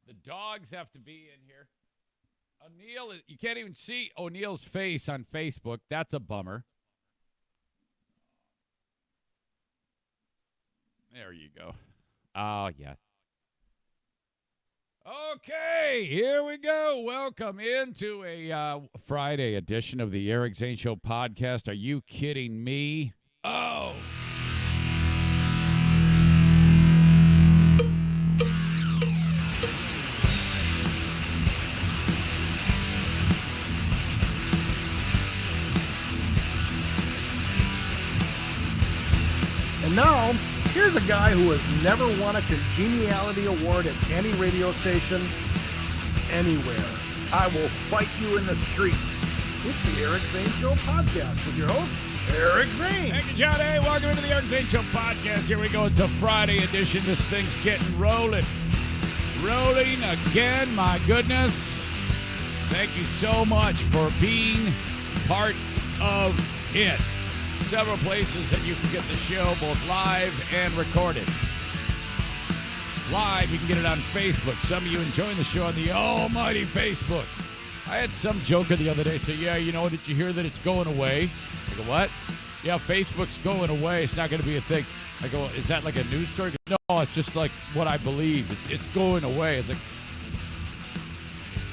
The dogs have to be in here. O'Neill, you can't even see O'Neill's face on Facebook. That's a bummer. There you go. Oh, yeah. Okay, here we go. Welcome into a Friday edition of the Eric Zane Show podcast. Are you kidding me? Oh. And now, here's a guy who has never won a congeniality award at any radio station, anywhere. I will fight you in the street. It's the Eric Zane Show podcast with your host, Eric Zane. Thank you, John. Hey, welcome into the Eric Zane Show podcast. Here we go. It's a Friday edition. This thing's getting rolling. Rolling again, my goodness. Thank you so much for being part of it. Several places that you can get the show, both live and recorded. Live, you can get it on Facebook. Some of you enjoying the show on the almighty Facebook. I had some joker the other day say, yeah, you know, did you hear that it's going away? I go, what? Yeah, Facebook's going away. It's not going to be a thing. I go, is that like a news story? No, it's just like what I believe. It's going away. It's like,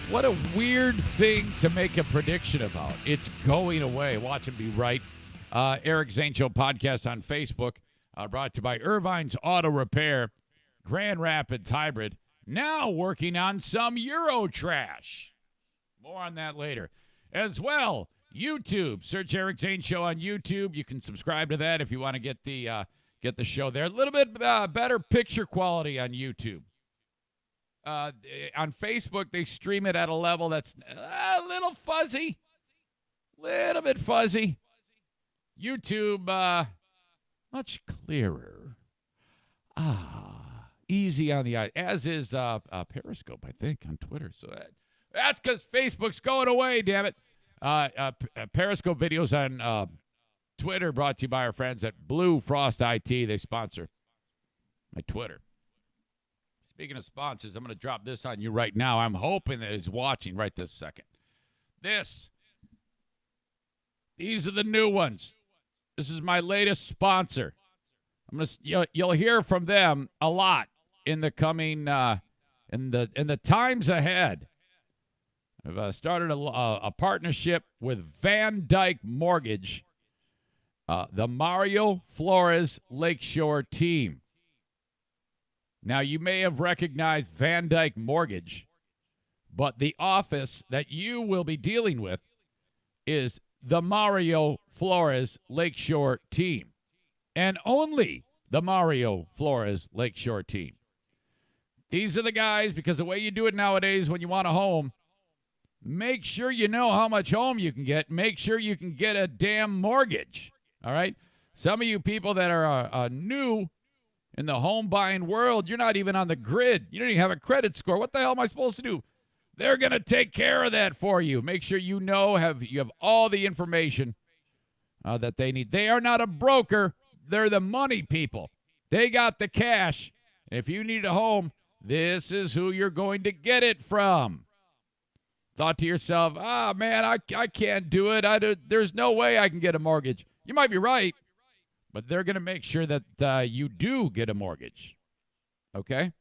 what a weird thing to make a prediction about. It's going away. Watch him be right. Eric Zane Show podcast on Facebook, brought to you by Irvine's Auto Repair, Grand Rapids Hybrid, now working on some Euro trash. More on that later. As well, YouTube. Search Eric Zane Show on YouTube. You can subscribe to that if you want to get the show there. A little bit better picture quality on YouTube. On Facebook, they stream it at a level that's a little fuzzy. Little bit fuzzy. YouTube, much clearer. Easy on the eye, as is Periscope, I think, on Twitter. So that's because Facebook's going away, damn it. Periscope videos on Twitter brought to you by our friends at Blue Frost IT. They sponsor my Twitter. Speaking of sponsors, I'm going to drop this on you right now. I'm hoping that it's watching right this second. These are the new ones. This is my latest sponsor. You'll hear from them a lot in the coming in the times ahead. I've started a partnership with Van Dyke Mortgage, the Mario Flores Lakeshore team. Now, you may have recognized Van Dyke Mortgage, but the office that you will be dealing with is the Mario Flores Lakeshore team, and only the Mario Flores Lakeshore team. These are the guys, because the way you do it nowadays when you want a home, make sure you know how much home you can get. Make sure you can get a damn mortgage, all right? Some of you people that are new in the home buying world, you're not even on the grid. You don't even have a credit score. What the hell am I supposed to do? They're going to take care of that for you. Make sure you know you have all the information that they need. They are not a broker. They're the money people. They got the cash. If you need a home, this is who you're going to get it from. Thought to yourself, man, I can't do it. There's no way I can get a mortgage. You might be right, but they're going to make sure that you do get a mortgage. Okay?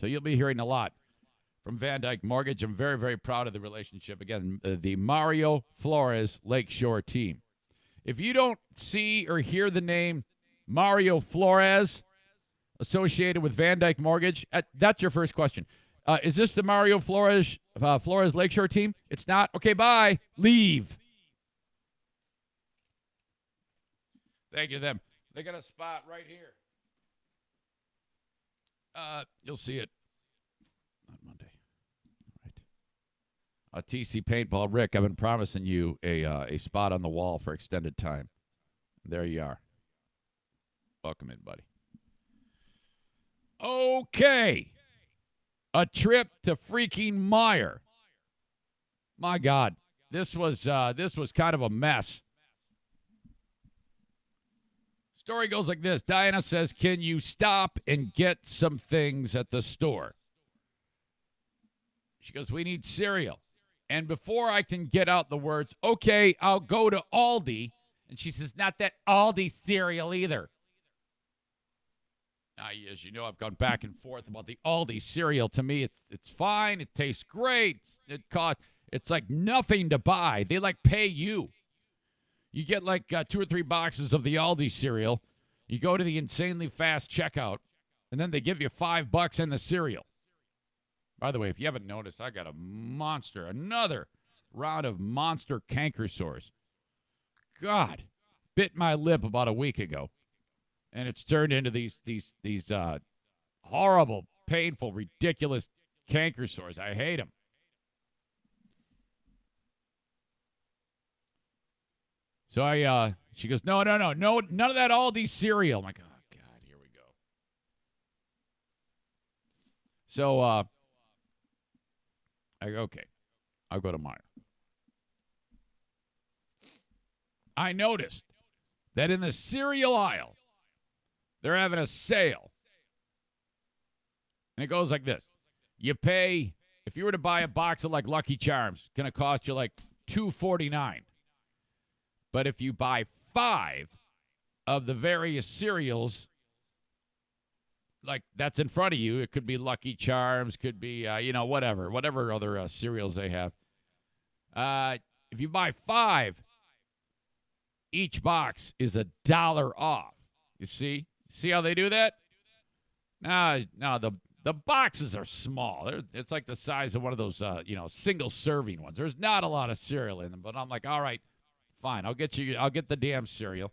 So you'll be hearing a lot from Van Dyke Mortgage. I'm very, very proud of the relationship. Again, the Mario Flores Lakeshore team. If you don't see or hear the name Mario Flores associated with Van Dyke Mortgage, that's your first question. Is this the Mario Flores Lakeshore team? It's not? Okay, bye. Leave. Thank you to them. They got a spot right here. You'll see it on Monday. All right. TC Paintball. Rick, I've been promising you a spot on the wall for extended time. There you are. Welcome in, buddy. Okay. A trip to freaking Meijer. My God, this was kind of a mess. Story goes like this. Diana says, can you stop and get some things at the store? She goes, we need cereal. And before I can get out the words, okay, I'll go to Aldi. And she says, not that Aldi cereal either. As you know, I've gone back and forth about the Aldi cereal. To me, it's fine. It tastes great. It's like nothing to buy. They like pay you. You get like 2 or 3 boxes of the Aldi cereal. You go to the insanely fast checkout, and then they give you $5 in the cereal. By the way, if you haven't noticed, I got another round of monster canker sores. God, bit my lip about a week ago. And it's turned into these horrible, painful, ridiculous canker sores. I hate them. So she goes, no, none of that Aldi cereal. I'm like, oh God, here we go. So I go, okay, I'll go to Meijer. I noticed that in the cereal aisle, they're having a sale. And it goes like this. You pay, if you were to buy a box of like Lucky Charms, it's going to cost you like $2.49. But if you buy 5 of the various cereals, like that's in front of you, it could be Lucky Charms, could be, whatever other cereals they have. If you buy 5, each box is $1 off. You see? See how they do that? No, the boxes are small. It's like the size of one of those, single-serving ones. There's not a lot of cereal in them, but I'm like, all right, fine. I'll get the damn cereal.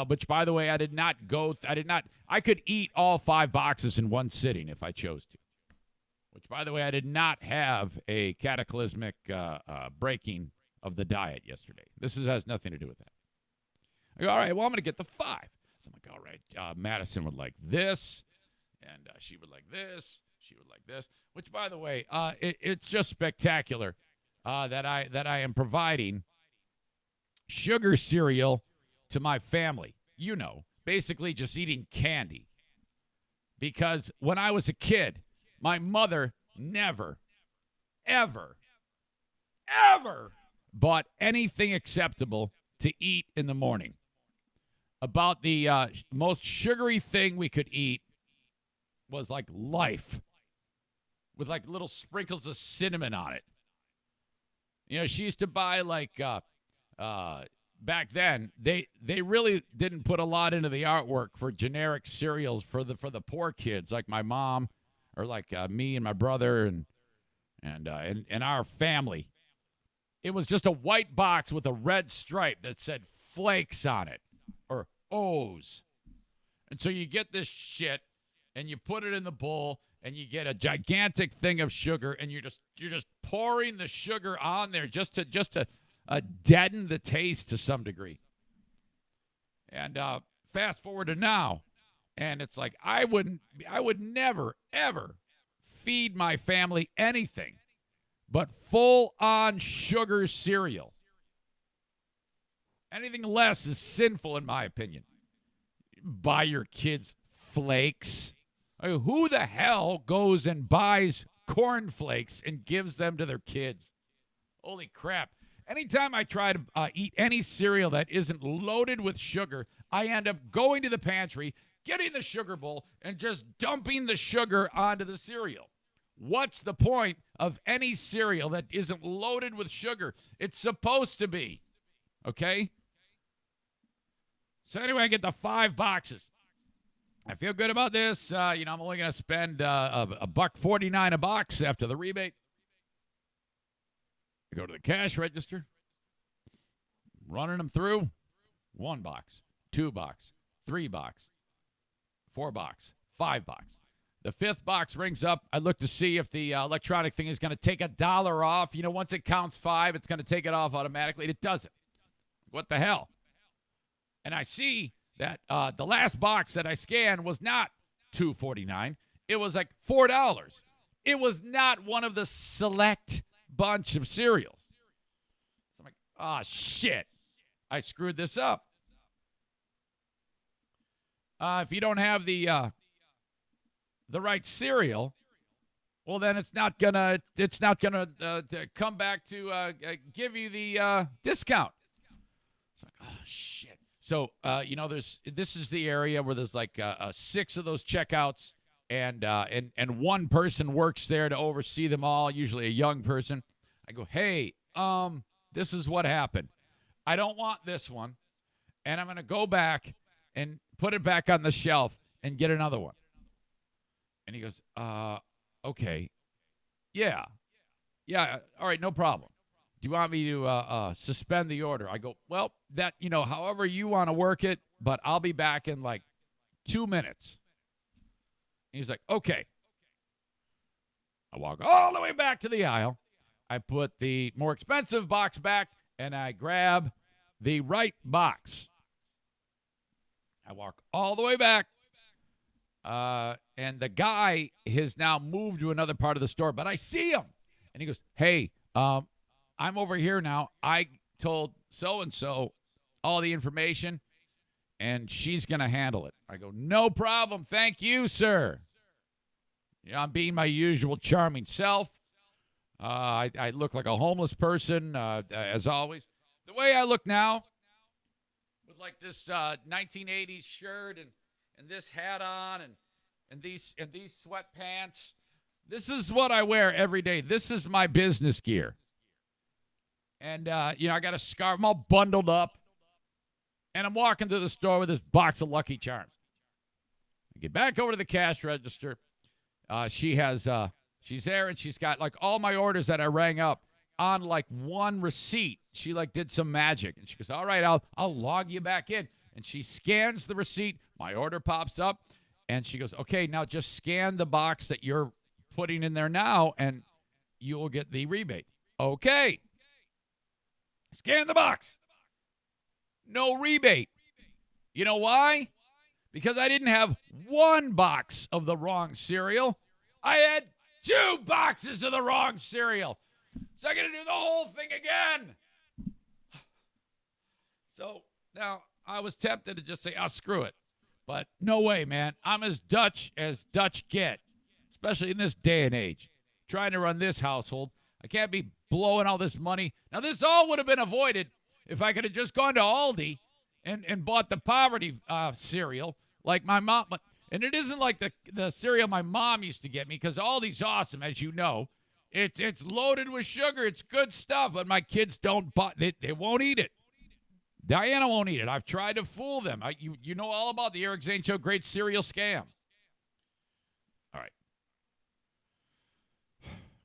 Which, by the way, I could eat all 5 boxes in one sitting if I chose to. Which, by the way, I did not have a cataclysmic breaking of the diet yesterday. This has nothing to do with that. I go, all right, well, I'm going to get the 5. So I'm like, all right, Madison would like this, and she would like this, she would like this. Which, by the way, it's just spectacular that I am providing sugar cereal to my family. You know, basically just eating candy. Because when I was a kid, my mother never, ever, ever bought anything acceptable to eat in the morning. About the most sugary thing we could eat was like Life with like little sprinkles of cinnamon on it. She used to buy like back then they really didn't put a lot into the artwork for generic cereals for the poor kids like my mom or like me and my brother and our family. It was just a white box with a red stripe that said Flakes on it. Or O's. And so you get this shit and you put it in the bowl and you get a gigantic thing of sugar and you're just pouring the sugar on there just to deaden the taste to some degree. And fast forward to now, and it's like I would never ever feed my family anything but full on sugar cereal. Anything less is sinful, in my opinion. Buy your kids Flakes. I mean, who the hell goes and buys cornflakes and gives them to their kids? Holy crap. Anytime I try to eat any cereal that isn't loaded with sugar, I end up going to the pantry, getting the sugar bowl, and just dumping the sugar onto the cereal. What's the point of any cereal that isn't loaded with sugar? It's supposed to be. Okay? So anyway, I get the 5 boxes. I feel good about this. I'm only going to spend $1.49 a box after the rebate. I go to the cash register, running them through. 1 box, 2 box, 3 box, 4 box, 5 box. The 5th box rings up. I look to see if the electronic thing is going to take $1 off. Once it counts 5, it's going to take it off automatically. It doesn't. What the hell? And I see that the last box that I scanned was not $2.49. It was like $4. It was not one of the select bunch of cereals. So I'm like, oh, shit. I screwed this up. If you don't have the right cereal, well, then it's not gonna come back to give you the discount. It's like, oh shit. So this is the area where there's like 6 of those checkouts, and one person works there to oversee them all, usually a young person. I go, hey, this is what happened. I don't want this one, and I'm gonna go back and put it back on the shelf and get another one. And he goes, okay. Yeah, all right, no problem. Do you want me to suspend the order? I go, well, that, however you want to work it, but I'll be back in like 2 minutes. And he's like, okay. I walk all the way back to the aisle. I put the more expensive box back, and I grab the right box. I walk all the way back. And the guy has now moved to another part of the store, but I see him. And he goes, hey, I'm over here now. I told so-and-so all the information, and she's going to handle it. I go, no problem. Thank you, sir. I'm being my usual charming self. I look like a homeless person, as always. The way I look now, with like this 1980s shirt and this hat on and these sweatpants. This is what I wear every day. This is my business gear. And, I got a scarf. I'm all bundled up. And I'm walking to the store with this box of Lucky Charms. I get back over to the cash register. She's there, and she's got, like, all my orders that I rang up on, like, one receipt. She, like, did some magic. And she goes, all right, I'll log you back in. And she scans the receipt. My order pops up. And she goes, okay, now just scan the box that you're putting in there now, and you will get the rebate. Okay. Scan the box. No rebate. You know why? Because I didn't have one box of the wrong cereal. I had 2 boxes of the wrong cereal. So I got to do the whole thing again. So now I was tempted to just say, screw it. But no way, man. I'm as Dutch get, especially in this day and age. Trying to run this household. I can't be blowing all this money. Now, this all would have been avoided if I could have just gone to Aldi and bought the poverty cereal like my mom. And it isn't like the cereal my mom used to get me, because Aldi's awesome, as you know. It's loaded with sugar. It's good stuff, but my kids don't buy it. They won't eat it. Diana won't eat it. I've tried to fool them. You know all about the Eric Zane Show Great Cereal Scam. All right.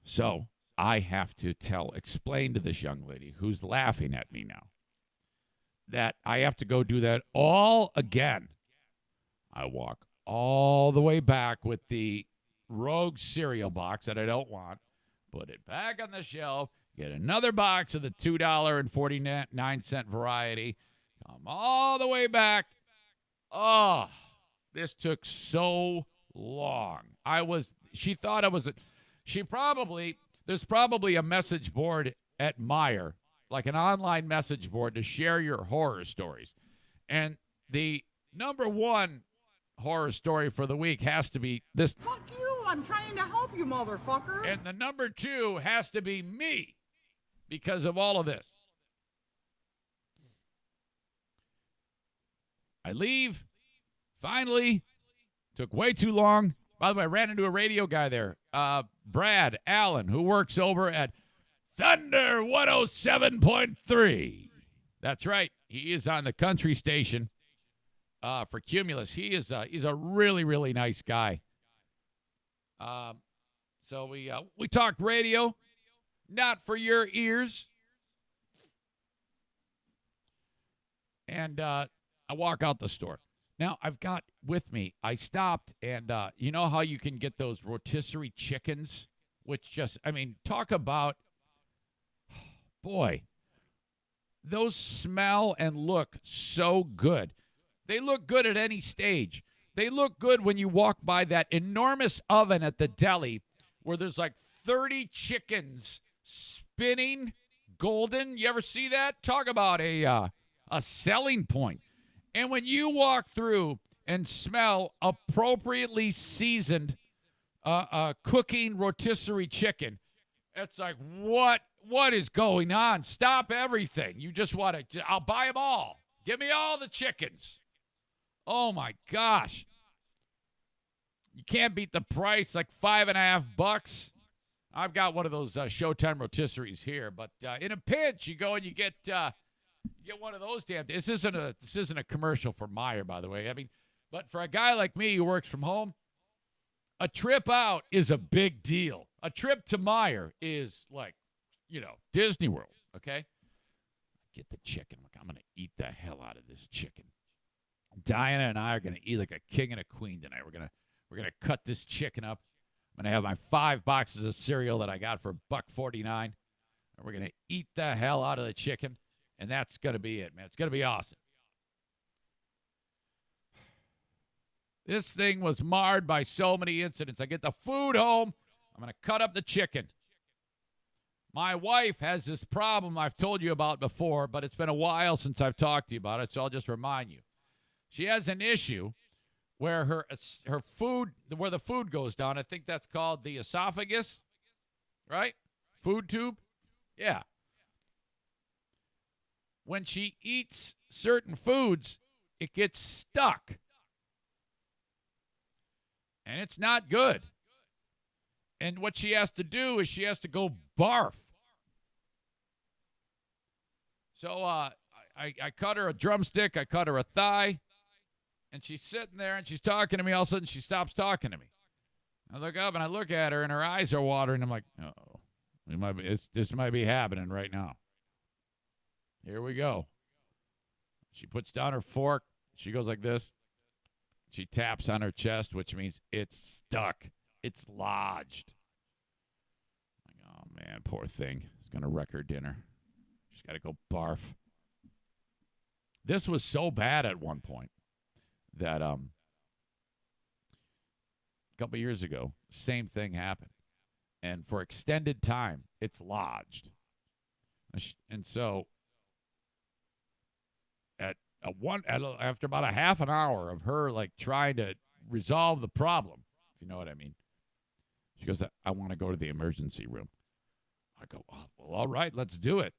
So I have to explain to this young lady who's laughing at me now that I have to go do that all again. I walk all the way back with the rogue cereal box that I don't want, put it back on the shelf, get another box of the $2.49 variety, come all the way back. Oh, this took so long. There's probably a message board at Meijer, like an online message board to share your horror stories. And the number one horror story for the week has to be this. Fuck you, I'm trying to help you, motherfucker. And the number 2 has to be me because of all of this. I leave. Finally, took way too long. By the way, I ran into a radio guy there, Brad Allen, who works over at Thunder 107.3. That's right. He is on the country station for Cumulus. He's a really, really nice guy. So we talked radio, not for your ears. And I walk out the store. Now, I've got with me, I stopped, and you know how you can get those rotisserie chickens? Which just, talk about, boy, those smell and look so good. They look good at any stage. They look good when you walk by that enormous oven at the deli where there's like 30 chickens spinning golden. You ever see that? Talk about a selling point. And when you walk through and smell appropriately seasoned cooking rotisserie chicken. It's like, what is going on? Stop everything. You just want to, I'll buy them all. Give me all the chickens. Oh, my gosh. You can't beat the price, like $5.50. I've got one of those Showtime rotisseries here, but in a pinch, you go and you get one of those damn. This isn't a commercial for Meijer, by the way. I mean, but for a guy like me who works from home, a trip out is a big deal. A trip to Meijer is like, Disney World. Okay, get the chicken. Look, I'm gonna eat the hell out of this chicken. Diana and I are gonna eat like a king and a queen tonight. We're gonna cut this chicken up. I'm gonna have my 5 boxes of cereal that I got for $1.49, and we're gonna eat the hell out of the chicken, and that's gonna be it, man. It's gonna be awesome. This thing was marred by so many incidents. I get the food home. I'm going to cut up the chicken. My wife has this problem I've told you about before, but it's been a while since I've talked to you about it, so I'll just remind you. She has an issue where her food, where the food goes down, I think that's called the esophagus, right? Food tube? Yeah. When she eats certain foods, it gets stuck. And it's not good. And what she has to do is she has to go barf. So I cut her a drumstick, I cut her a thigh, and she's sitting there and she's talking to me. All of a sudden she stops talking to me. I look up and I look at her and her eyes are watering. I'm like, uh-oh, this might be happening right now. Here we go. She puts down her fork. She goes like this. She taps on her chest, which means it's stuck. It's lodged. Like, oh, man, poor thing. It's going to wreck her dinner. She's got to go barf. This was so bad at one point that a couple years ago, same thing happened. And for extended time, it's lodged. And so after about a half an hour of her like trying to resolve the problem, if you know what I mean, she goes, I want to go to the emergency room. I go, oh, well, all right, let's do it.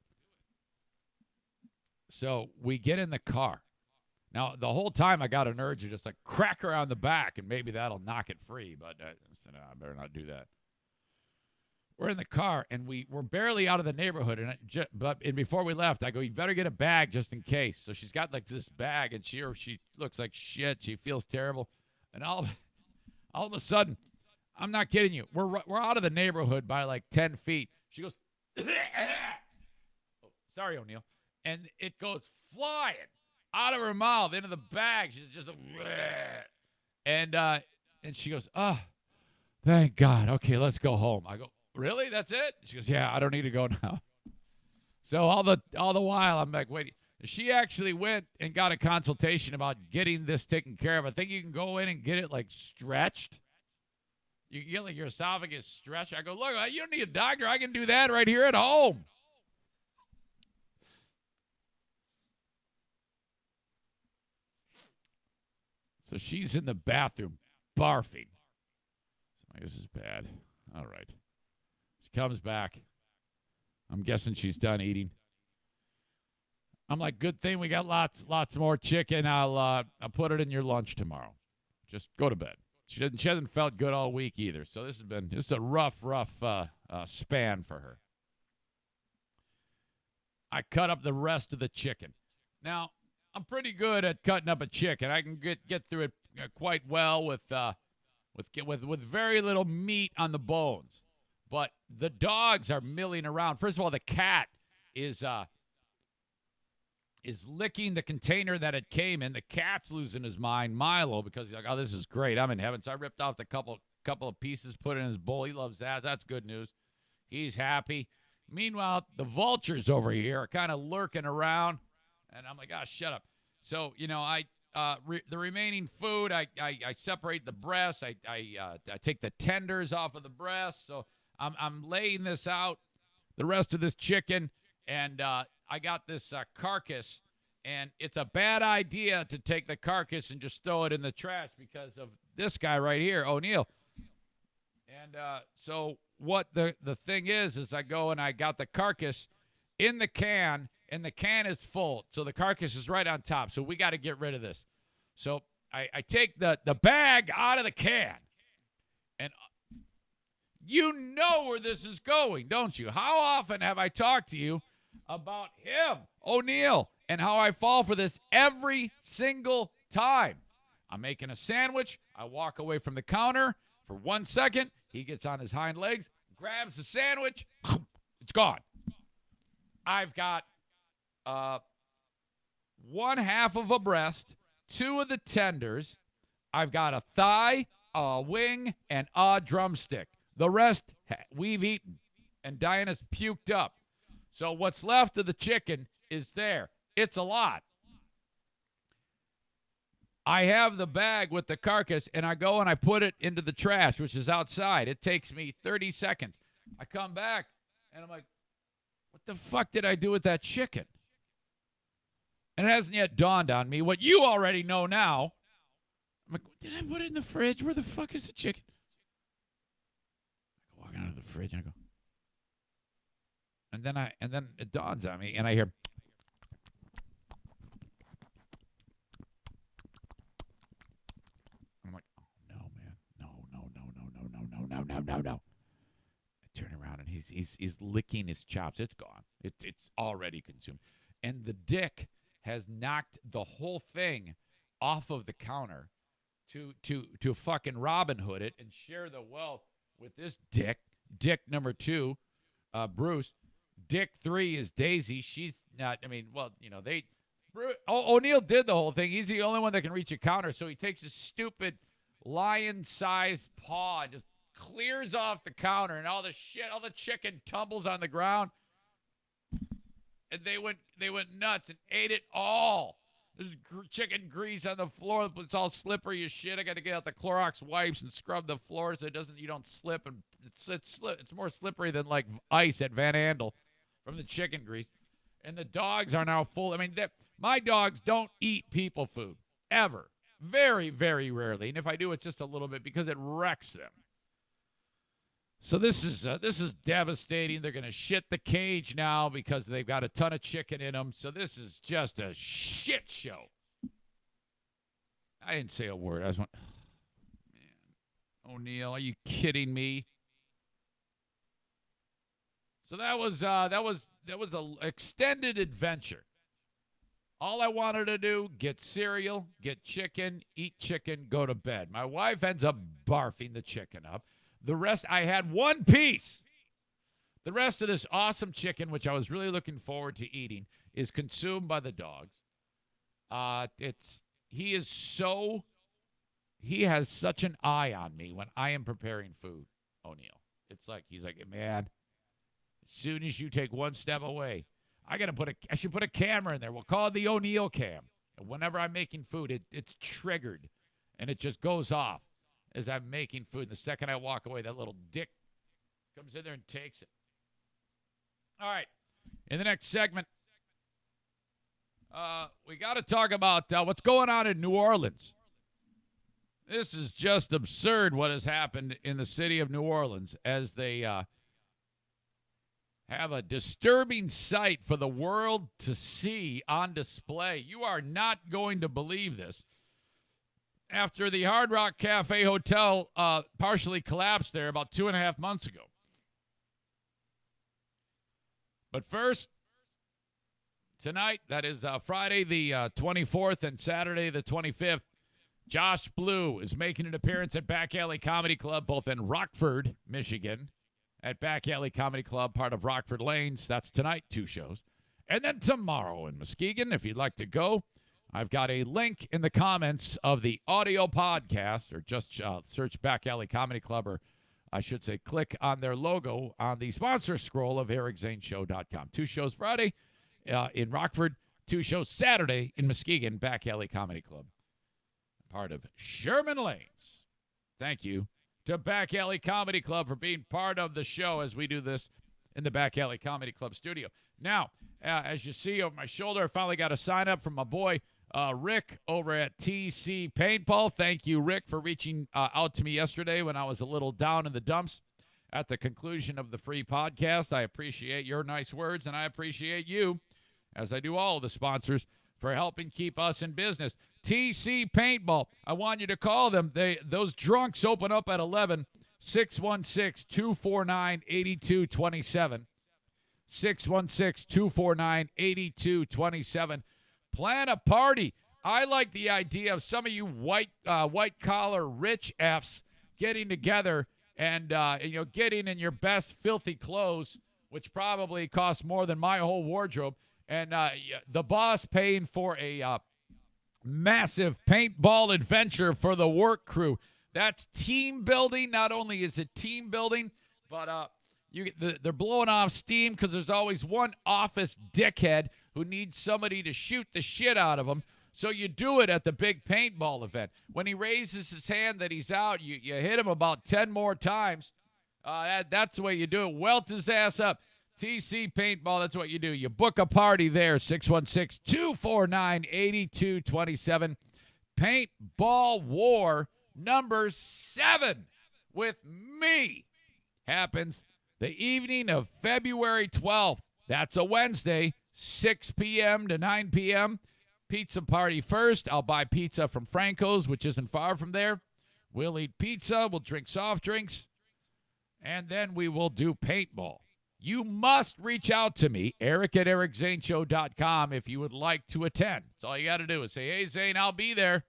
So we get in the car. Now, the whole time I got an urge to just like crack her on the back and maybe that'll knock it free, but I said, no, I better not do that. We're in the car, and we're barely out of the neighborhood. And before we left, I go, you better get a bag just in case. So she's got, like, this bag, and she looks like shit. She feels terrible. And all of a sudden, I'm not kidding you, we're out of the neighborhood by, like, 10 feet. She goes, oh, sorry, O'Neill. And it goes flying out of her mouth into the bag. She's just and she goes, oh, thank God. Okay, let's go home. I go, really? That's it? She goes, yeah, I don't need to go now. So all the while, I'm like, wait. She actually went and got a consultation about getting this taken care of. I think you can go in and get it, like, stretched. You can get, like, your esophagus stretched. I go, look, you don't need a doctor. I can do that right here at home. So she's in the bathroom barfing. This is bad. All right. She comes back. I'm guessing she's done eating. I'm like, good thing we got lots more chicken. I'll put it in your lunch tomorrow. Just go to bed. She hasn't felt good all week either. So this is a rough span for her. I cut up the rest of the chicken. Now, I'm pretty good at cutting up a chicken. I can get through it quite well with very little meat on the bones. But the dogs are milling around. First of all, the cat is licking the container that it came in. The cat's losing his mind, Milo, because he's like, oh, this is great. I'm in heaven. So I ripped off the couple of pieces, put it in his bowl. He loves that. That's good news. He's happy. Meanwhile, the vultures over here are kind of lurking around. And I'm like, oh, shut up. So, the remaining food, I separate the breasts. I take the tenders off of the breasts. So I'm laying this out, the rest of this chicken, and I got this carcass. And it's a bad idea to take the carcass and just throw it in the trash because of this guy right here, O'Neill. And so what the thing is I go and I got the carcass in the can, and the can is full. So the carcass is right on top. So we got to get rid of this. So I take the bag out of the can, and you know where this is going, don't you? How often have I talked to you about him, O'Neill, and how I fall for this every single time? I'm making a sandwich. I walk away from the counter for 1 second. He gets on his hind legs, grabs the sandwich. It's gone. I've got 1/2 of a breast, 2 of the tenders. I've got a thigh, a wing, and a drumstick. The rest we've eaten, and Diana's puked up. So what's left of the chicken is there. It's a lot. I have the bag with the carcass, and I go and I put it into the trash, which is outside. It takes me 30 seconds. I come back, and I'm like, what the fuck did I do with that chicken? And it hasn't yet dawned on me what you already know now. I'm like, did I put it in the fridge? Where the fuck is the chicken? I go walking out of the fridge, and I go, and then it dawns on me, and I hear, I'm like, oh no, man, no. I turn around, and he's licking his chops. It's gone. It's already consumed, and the dick has knocked the whole thing off of the counter to fucking Robin Hood it and share the wealth with this dick number 2, Bruce. Dick 3 is Daisy. She's not, I mean, well, you know, O'Neill did the whole thing. He's the only one that can reach a counter, so he takes his stupid lion-sized paw and just clears off the counter, and all the chicken tumbles on the ground. And they went nuts and ate it all. There's chicken grease on the floor. It's all slippery as shit. I got to get out the Clorox wipes and scrub the floor so you don't slip. And it's more slippery than like ice at Van Andel from the chicken grease. And the dogs are now full. I mean, my dogs don't eat people food ever. Very, very rarely. And if I do, it's just a little bit because it wrecks them. So this is devastating. They're going to shit the cage now because they've got a ton of chicken in them. So this is just a shit show. I didn't say a word. I was like, oh, man, O'Neill, are you kidding me? So that was an extended adventure. All I wanted to do, get cereal, get chicken, eat chicken, go to bed. My wife ends up barfing the chicken up. The rest, I had one piece. The rest of this awesome chicken, which I was really looking forward to eating, is consumed by the dogs. He has such an eye on me when I am preparing food, O'Neill. It's like, he's like, man, as soon as you take one step away, I should put a camera in there. We'll call it the O'Neill cam. And whenever I'm making food, it's triggered, and it just goes off as I'm making food. And the second I walk away, that little dick comes in there and takes it. All right. In the next segment, we got to talk about what's going on in New Orleans. This is just absurd what has happened in the city of New Orleans as they have a disturbing sight for the world to see on display. You are not going to believe this. After the Hard Rock Cafe Hotel partially collapsed there about 2.5 months ago. But first, tonight, that is Friday the 24th and Saturday the 25th, Josh Blue is making an appearance at Back Alley Comedy Club, both in Rockford, Michigan, at Back Alley Comedy Club, part of Rockford Lanes. That's tonight, 2 shows. And then tomorrow in Muskegon, if you'd like to go, I've got a link in the comments of the audio podcast, or just search Back Alley Comedy Club, or I should say click on their logo on the sponsor scroll of EricZaneShow.com. 2 shows Friday in Rockford, 2 shows Saturday in Muskegon, Back Alley Comedy Club, part of Sherman Lanes. Thank you to Back Alley Comedy Club for being part of the show as we do this in the Back Alley Comedy Club studio. Now, as you see over my shoulder, I finally got a sign up from my boy, Rick over at TC Paintball. Thank you, Rick, for reaching out to me yesterday when I was a little down in the dumps at the conclusion of the free podcast. I appreciate your nice words, and I appreciate you, as I do all of the sponsors, for helping keep us in business. TC Paintball. I want you to call them. Those drunks open up at 11. 616-249-8227. 616-249-8227. Plan a party. I like the idea of some of you white-collar rich Fs getting together and getting in your best filthy clothes, which probably costs more than my whole wardrobe, and the boss paying for a massive paintball adventure for the work crew. That's team building. Not only is it team building, but they're blowing off steam because there's always one office dickhead who needs somebody to shoot the shit out of them. So you do it at the big paintball event. When he raises his hand that he's out, you hit him about 10 more times. That's the way you do it. Welt his ass up. TC Paintball, that's what you do. You book a party there, 616-249-8227. Paintball War number 7 with me happens the evening of February 12th. That's a Wednesday, 6 p.m. to 9 p.m. Pizza party first. I'll buy pizza from Franco's, which isn't far from there. We'll eat pizza. We'll drink soft drinks. And then we will do paintball. You must reach out to me, eric@ericzaneshow.com, if you would like to attend. That's all you got to do is say, hey, Zane, I'll be there.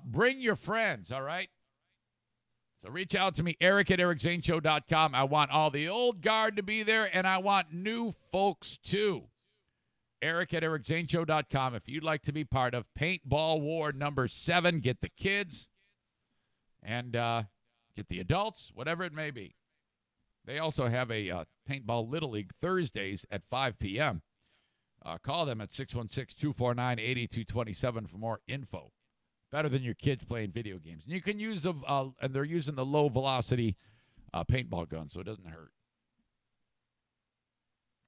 Bring your friends, all right? So reach out to me, eric@ericzaneshow.com. I want all the old guard to be there, and I want new folks, too. eric@ericzaneshow.com. If you'd like to be part of Paintball War number 7, get the kids and get the adults, whatever it may be. They also have a Paintball Little League Thursdays at 5 p.m. Call them at 616-249-8227 for more info. Better than your kids playing video games. And you can use and they're using the low-velocity paintball gun, so it doesn't hurt.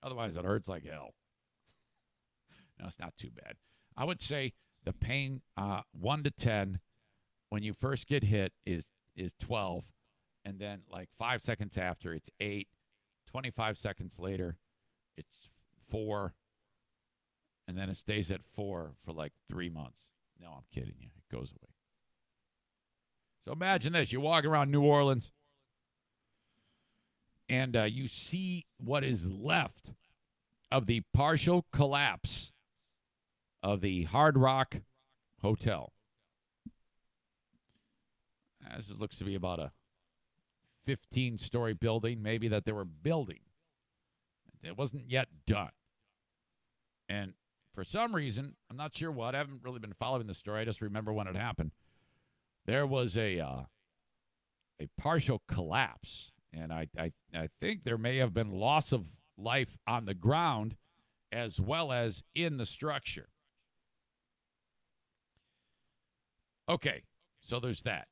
Otherwise, it hurts like hell. No, it's not too bad. I would say the pain 1 to 10 when you first get hit is 12, and then like 5 seconds after it's 8, 25 seconds later it's 4, and then it stays at 4 for like 3 months. No, I'm kidding you. It goes away. So imagine this. You walk around New Orleans and you see what is left of the partial collapse of the Hard Rock Hotel. This looks to be about a 15-story building, maybe, that they were building. It wasn't yet done. And for some reason, I'm not sure what, I haven't really been following the story, I just remember when it happened. There was a partial collapse, and I think there may have been loss of life on the ground as well as in the structure. Okay, so there's that.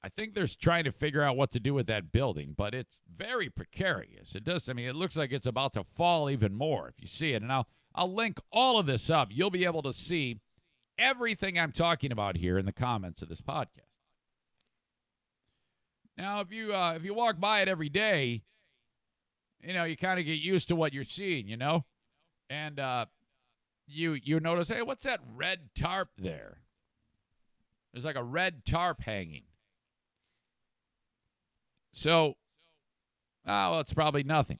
I think they're trying to figure out what to do with that building, but it's very precarious. It looks like it's about to fall even more if you see it. And I'll link all of this up. You'll be able to see everything I'm talking about here in the comments of this podcast. Now, if you walk by it every day, you kind of get used to what you're seeing, and you notice, hey, what's that red tarp there? There's like a red tarp hanging. So, it's probably nothing.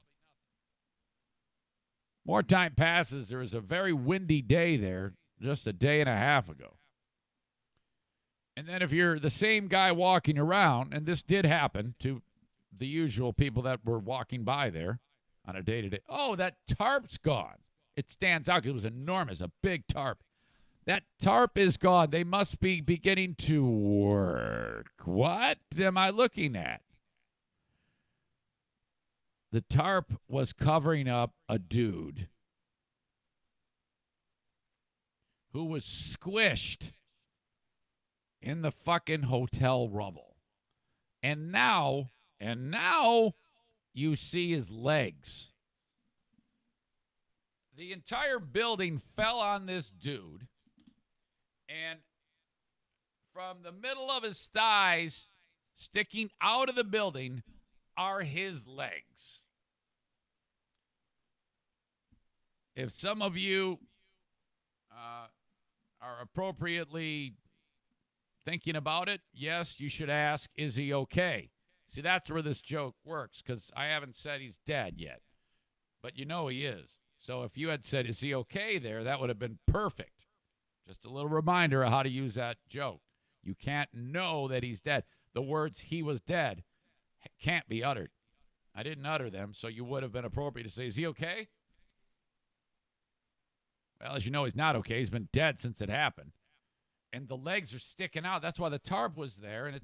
More time passes. There was a very windy day there just a day and a half ago. And then if you're the same guy walking around, and this did happen to the usual people that were walking by there on a day-to-day, oh, that tarp's gone. It stands out because it was enormous, a big tarp. That tarp is gone. They must be beginning to work. What am I looking at? The tarp was covering up a dude who was squished in the fucking hotel rubble. And now you see his legs. the entire building fell on this dude, and from the middle of his thighs, sticking out of the building, are his legs. If some of you are appropriately thinking about it, yes, you should ask, is he okay? See, that's where this joke works, because I haven't said he's dead yet. But you know he is. So if you had said, is he okay there, that would have been perfect. Just a little reminder of how to use that joke. You can't know that he's dead. The words he was dead can't be uttered. I didn't utter them, so you would have been appropriate to say, is he okay? Well, as you know, he's not okay. He's been dead since it happened. And the legs are sticking out. That's why the tarp was there, and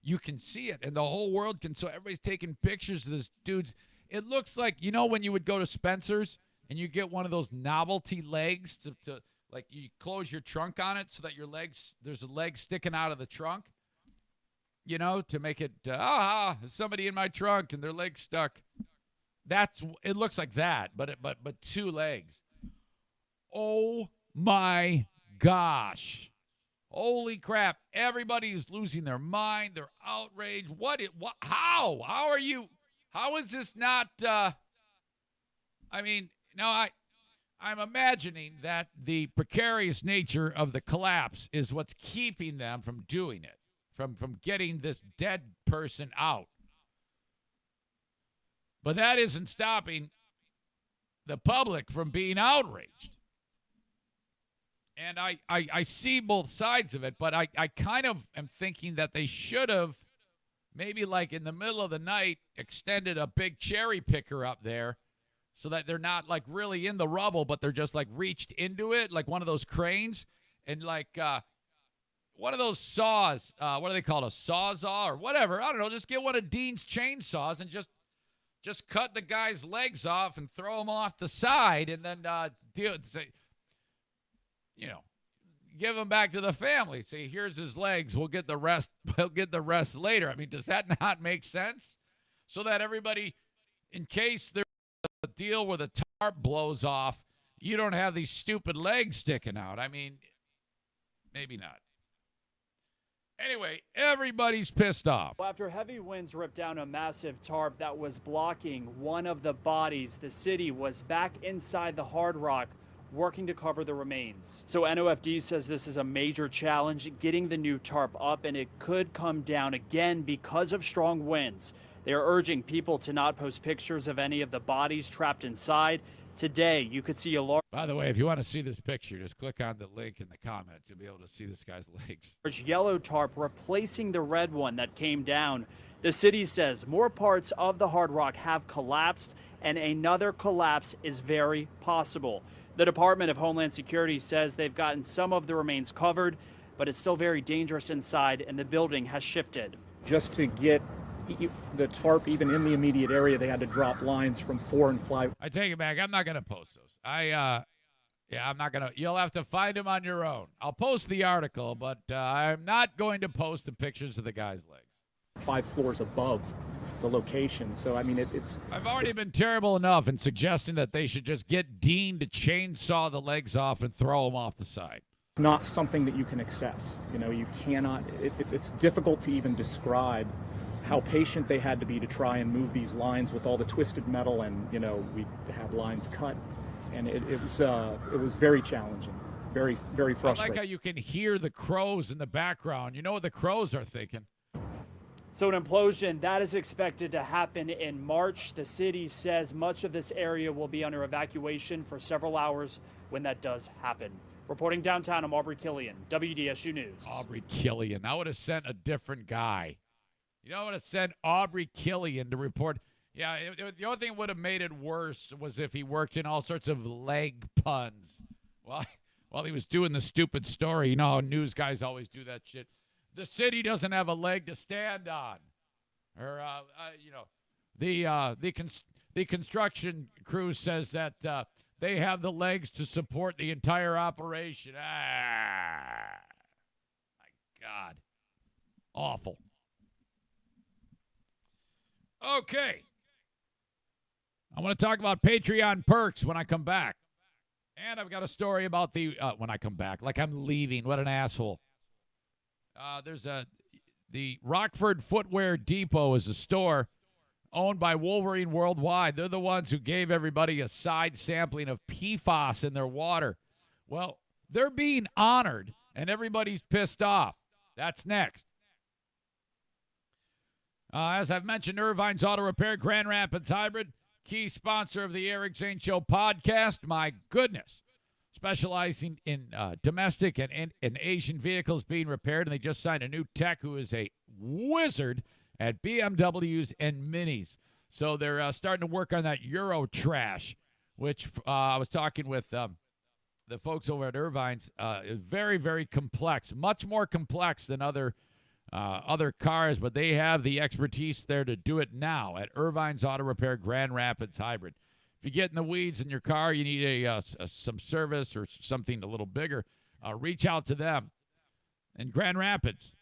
you can see it, and the whole world can. So everybody's taking pictures of this dude's. It looks like, you know, when you would go to Spencer's and you get one of those novelty legs to like you close your trunk on it so that there's a leg sticking out of the trunk, you know, to make it, there's somebody in my trunk and their leg's stuck. It looks like that, but two legs. Oh my gosh. Holy crap. Everybody's losing their mind. They're outraged. How are you? How is this not, I'm imagining that the precarious nature of the collapse is what's keeping them from doing it, from getting this dead person out. But that isn't stopping the public from being outraged. And I see both sides of it, but I kind of am thinking that they should have, maybe like in the middle of the night, extended a big cherry picker up there so that they're not like really in the rubble, but they're just like reached into it, like one of those cranes, and like one of those saws, what do they call it, a sawzall or whatever? I don't know, just get one of Dean's chainsaws and just cut the guy's legs off and throw them off the side, and then give him back to the family. Say, here's his legs. We'll get the rest. We'll get the rest later. I mean, does that not make sense? So that everybody, in case there's a deal where the tarp blows off, you don't have these stupid legs sticking out. I mean, maybe not. Anyway, everybody's pissed off. After heavy winds ripped down a massive tarp that was blocking one of the bodies, the city was back inside the Hard Rock, working to cover the remains. So NOFD says this is a major challenge, getting the new tarp up, and it could come down again because of strong winds. They are urging people to not post pictures of any of the bodies trapped inside. Today, you could see a large... By the way, if you want to see this picture, just click on the link in the comments. You'll be able to see this guy's legs. Yellow tarp replacing the red one that came down. The city says more parts of the Hard Rock have collapsed, and another collapse is very possible. The Department of Homeland Security says they've gotten some of the remains covered, but it's still very dangerous inside, and the building has shifted. Just to get the tarp even in the immediate area, they had to drop lines from 4 and 5. I take it back. I'm not going to post those. I'm not going to. You'll have to find them on your own. I'll post the article, but I'm not going to post the pictures of the guy's legs. 5 floors above the location. So, I mean, I've already been terrible enough in suggesting that they should just get Dean to chainsaw the legs off and throw them off the side. It's not something that you can access. You know, you cannot, it's difficult to even describe how patient they had to be to try and move these lines with all the twisted metal, and, you know, we had lines cut, and it was very challenging, very, very frustrating. I like how you can hear the crows in the background. You know what the crows are thinking. So an implosion that is expected to happen in March. The city says much of this area will be under evacuation for several hours when that does happen. Reporting downtown, I'm Aubrey Killian, WDSU News. Aubrey Killian. I would have sent a different guy. You know, I would have sent Aubrey Killian to report. Yeah, the only thing that would have made it worse was if he worked in all sorts of leg puns while he was doing the stupid story. You know how news guys always do that shit. The city doesn't have a leg to stand on, or the construction crew says that they have the legs to support the entire operation. My God, awful. Okay, I want to talk about Patreon perks when I come back. And I've got a story about when I come back, like I'm leaving. What an asshole. The Rockford Footwear Depot is a store owned by Wolverine Worldwide. They're the ones who gave everybody a side sampling of PFAS in their water. Well, they're being honored, and everybody's pissed off. That's next. As I've mentioned, Irvine's Auto Repair, Grand Rapids Hybrid, key sponsor of the Eric Zane Show podcast. My goodness. Specializing in domestic and Asian vehicles being repaired, and they just signed a new tech who is a wizard at BMWs and Minis. So they're starting to work on that Euro trash, which I was talking with the folks over at Irvine's. Is very, very complex, much more complex than other cars, but they have the expertise there to do it now at Irvine's Auto Repair, Grand Rapids Hybrid. If you get in the weeds in your car, you need some service or something a little bigger, reach out to them. In Grand Rapids,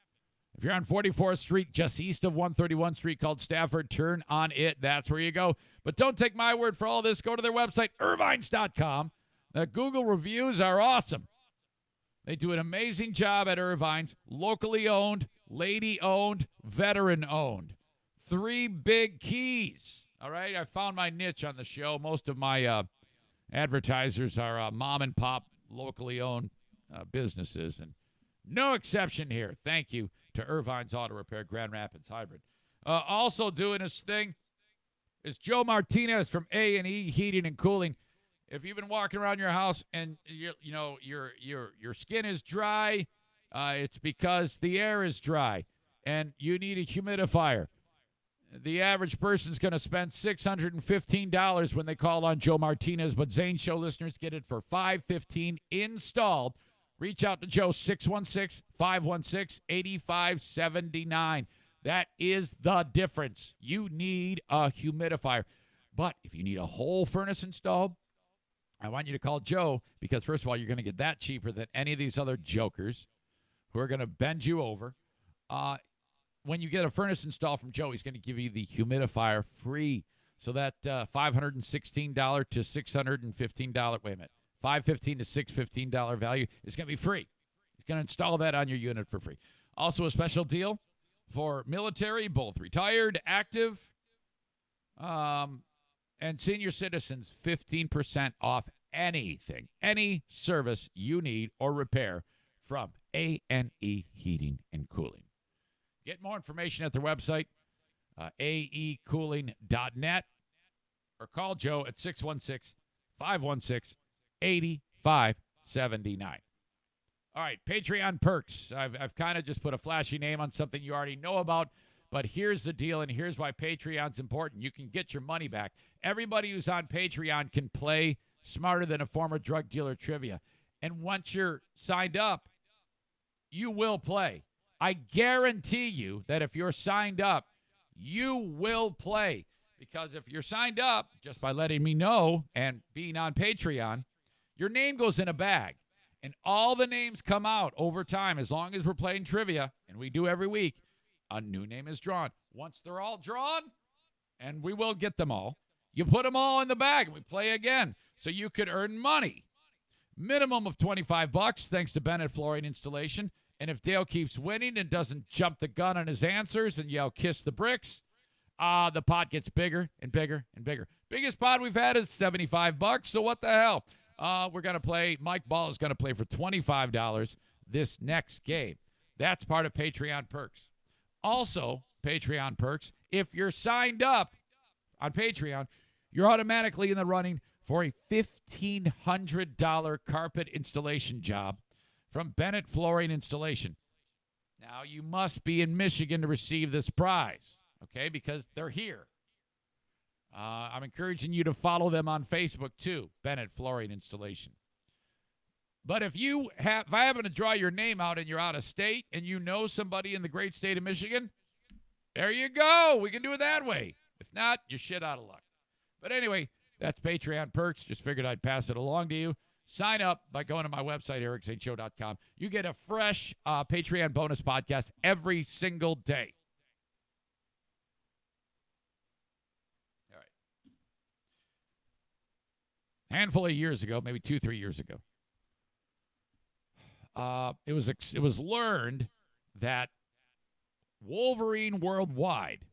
if you're on 44th Street, just east of 131st Street, called Stafford, turn on it. That's where you go. But don't take my word for all this. Go to their website, irvines.com. The Google reviews are awesome. They do an amazing job at Irvine's. Locally owned, lady-owned, veteran-owned. 3 big keys. All right, I found my niche on the show. Most of my advertisers are mom and pop, locally owned businesses, and no exception here. Thank you to Irvine's Auto Repair, Grand Rapids Hybrid. Also doing his thing is Joe Martinez from A&E Heating and Cooling. If you've been walking around your house and your skin is dry, it's because the air is dry, and you need a humidifier. The average person's going to spend $615 when they call on Joe Martinez, but Zane Show listeners get it for $515 installed. Reach out to Joe, 616-516-8579. That is the difference. You need a humidifier. But if you need a whole furnace installed, I want you to call Joe because, first of all, you're going to get that cheaper than any of these other jokers who are going to bend you over. When you get a furnace installed from Joe, he's going to give you the humidifier free. So that $516 to $615, wait a minute, $515 to $615 value is going to be free. He's going to install that on your unit for free. Also a special deal for military, both retired, active, and senior citizens, 15% off anything, any service you need or repair from A&E Heating and Cooling. Get more information at their website, aecooling.net, or call Joe at 616-516-8579. All right, Patreon perks. I've kind of just put a flashy name on something you already know about, but here's the deal, and here's why Patreon's important. You can get your money back. Everybody who's on Patreon can play Smarter Than a Former Drug Dealer trivia. And once you're signed up, you will play. I guarantee you that if you're signed up, you will play. Because if you're signed up, just by letting me know and being on Patreon, your name goes in a bag. And all the names come out over time. As long as we're playing trivia, and we do every week, a new name is drawn. Once they're all drawn, and we will get them all, you put them all in the bag, and we play again. So you could earn money. Minimum of $25, thanks to Bennett Flooring Installation. And if Dale keeps winning and doesn't jump the gun on his answers and yell, kiss the bricks, the pot gets bigger and bigger and bigger. Biggest pot we've had is $75, so what the hell? We're going to play, Mike Ball is going to play for $25 this next game. That's part of Patreon perks. Also, Patreon perks, if you're signed up on Patreon, you're automatically in the running for a $1,500 carpet installation job from Bennett Flooring Installation. Now, you must be in Michigan to receive this prize, okay, because they're here. I'm encouraging you to follow them on Facebook, too, Bennett Flooring Installation. But if I happen to draw your name out and you're out of state and you know somebody in the great state of Michigan, there you go. We can do it that way. If not, you're shit out of luck. But anyway, that's Patreon perks. Just figured I'd pass it along to you. Sign up by going to my website, ericzaneshow.com. You get a fresh Patreon bonus podcast every single day. All right. handful of years ago, maybe 2-3 years ago. It was learned that Wolverine Worldwide,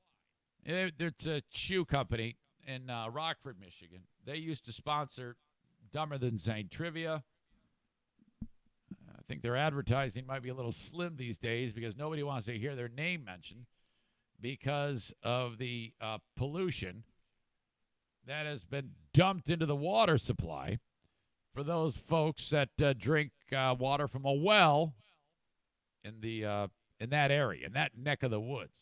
it's a shoe company in Rockford, Michigan. They used to sponsor Dumber Than Zane Trivia. I think their advertising might be a little slim these days because nobody wants to hear their name mentioned because of the pollution that has been dumped into the water supply for those folks that drink water from a well in that area, in that neck of the woods.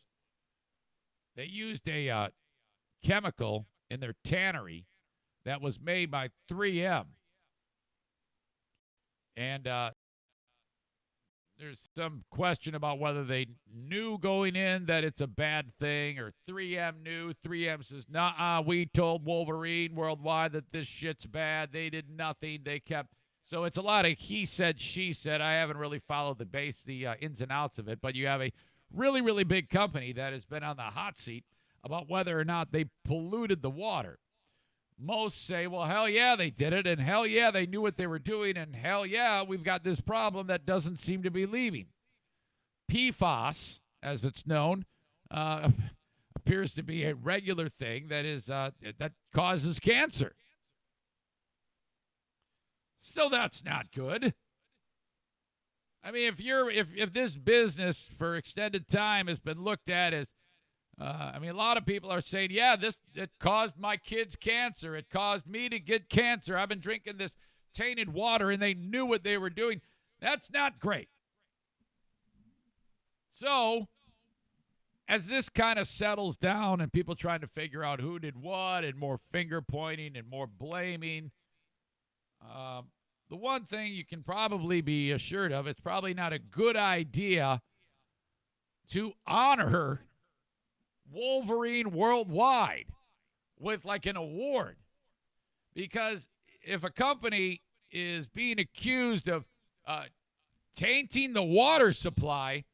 They used a chemical in their tannery that was made by 3M. And there's some question about whether they knew going in that it's a bad thing, or 3M knew. 3M says, nah, we told Wolverine Worldwide that this shit's bad. They did nothing. They kept. So it's a lot of he said, she said. I haven't really followed the ins and outs of it, but you have a really, really big company that has been on the hot seat about whether or not they polluted the water. Most say, well, hell yeah, they did it, and hell yeah, they knew what they were doing, and hell yeah, we've got this problem that doesn't seem to be leaving. PFAS, as it's known, appears to be a regular thing that causes cancer. So that's not good. I mean, if this business for extended time has been looked at as, a lot of people are saying, yeah, it caused my kids cancer. It caused me to get cancer. I've been drinking this tainted water, and they knew what they were doing. That's not great. So, as this kind of settles down and people trying to figure out who did what and more finger pointing and more blaming, the one thing you can probably be assured of, it's probably not a good idea to honor Wolverine Worldwide with like an award. Because if a company is being accused of tainting the water supply,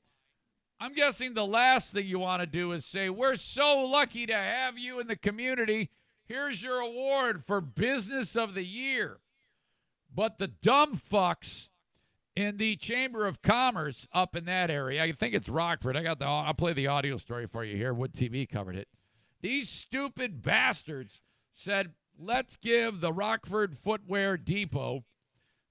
I'm guessing the last thing you want to do is say, we're so lucky to have you in the community. Here's your award for Business of the Year. But the dumb fucks in the Chamber of Commerce up in that area, I think it's Rockford. I'll play the audio story for you here. Wood TV covered it. These stupid bastards said, let's give the Rockford Footwear Depot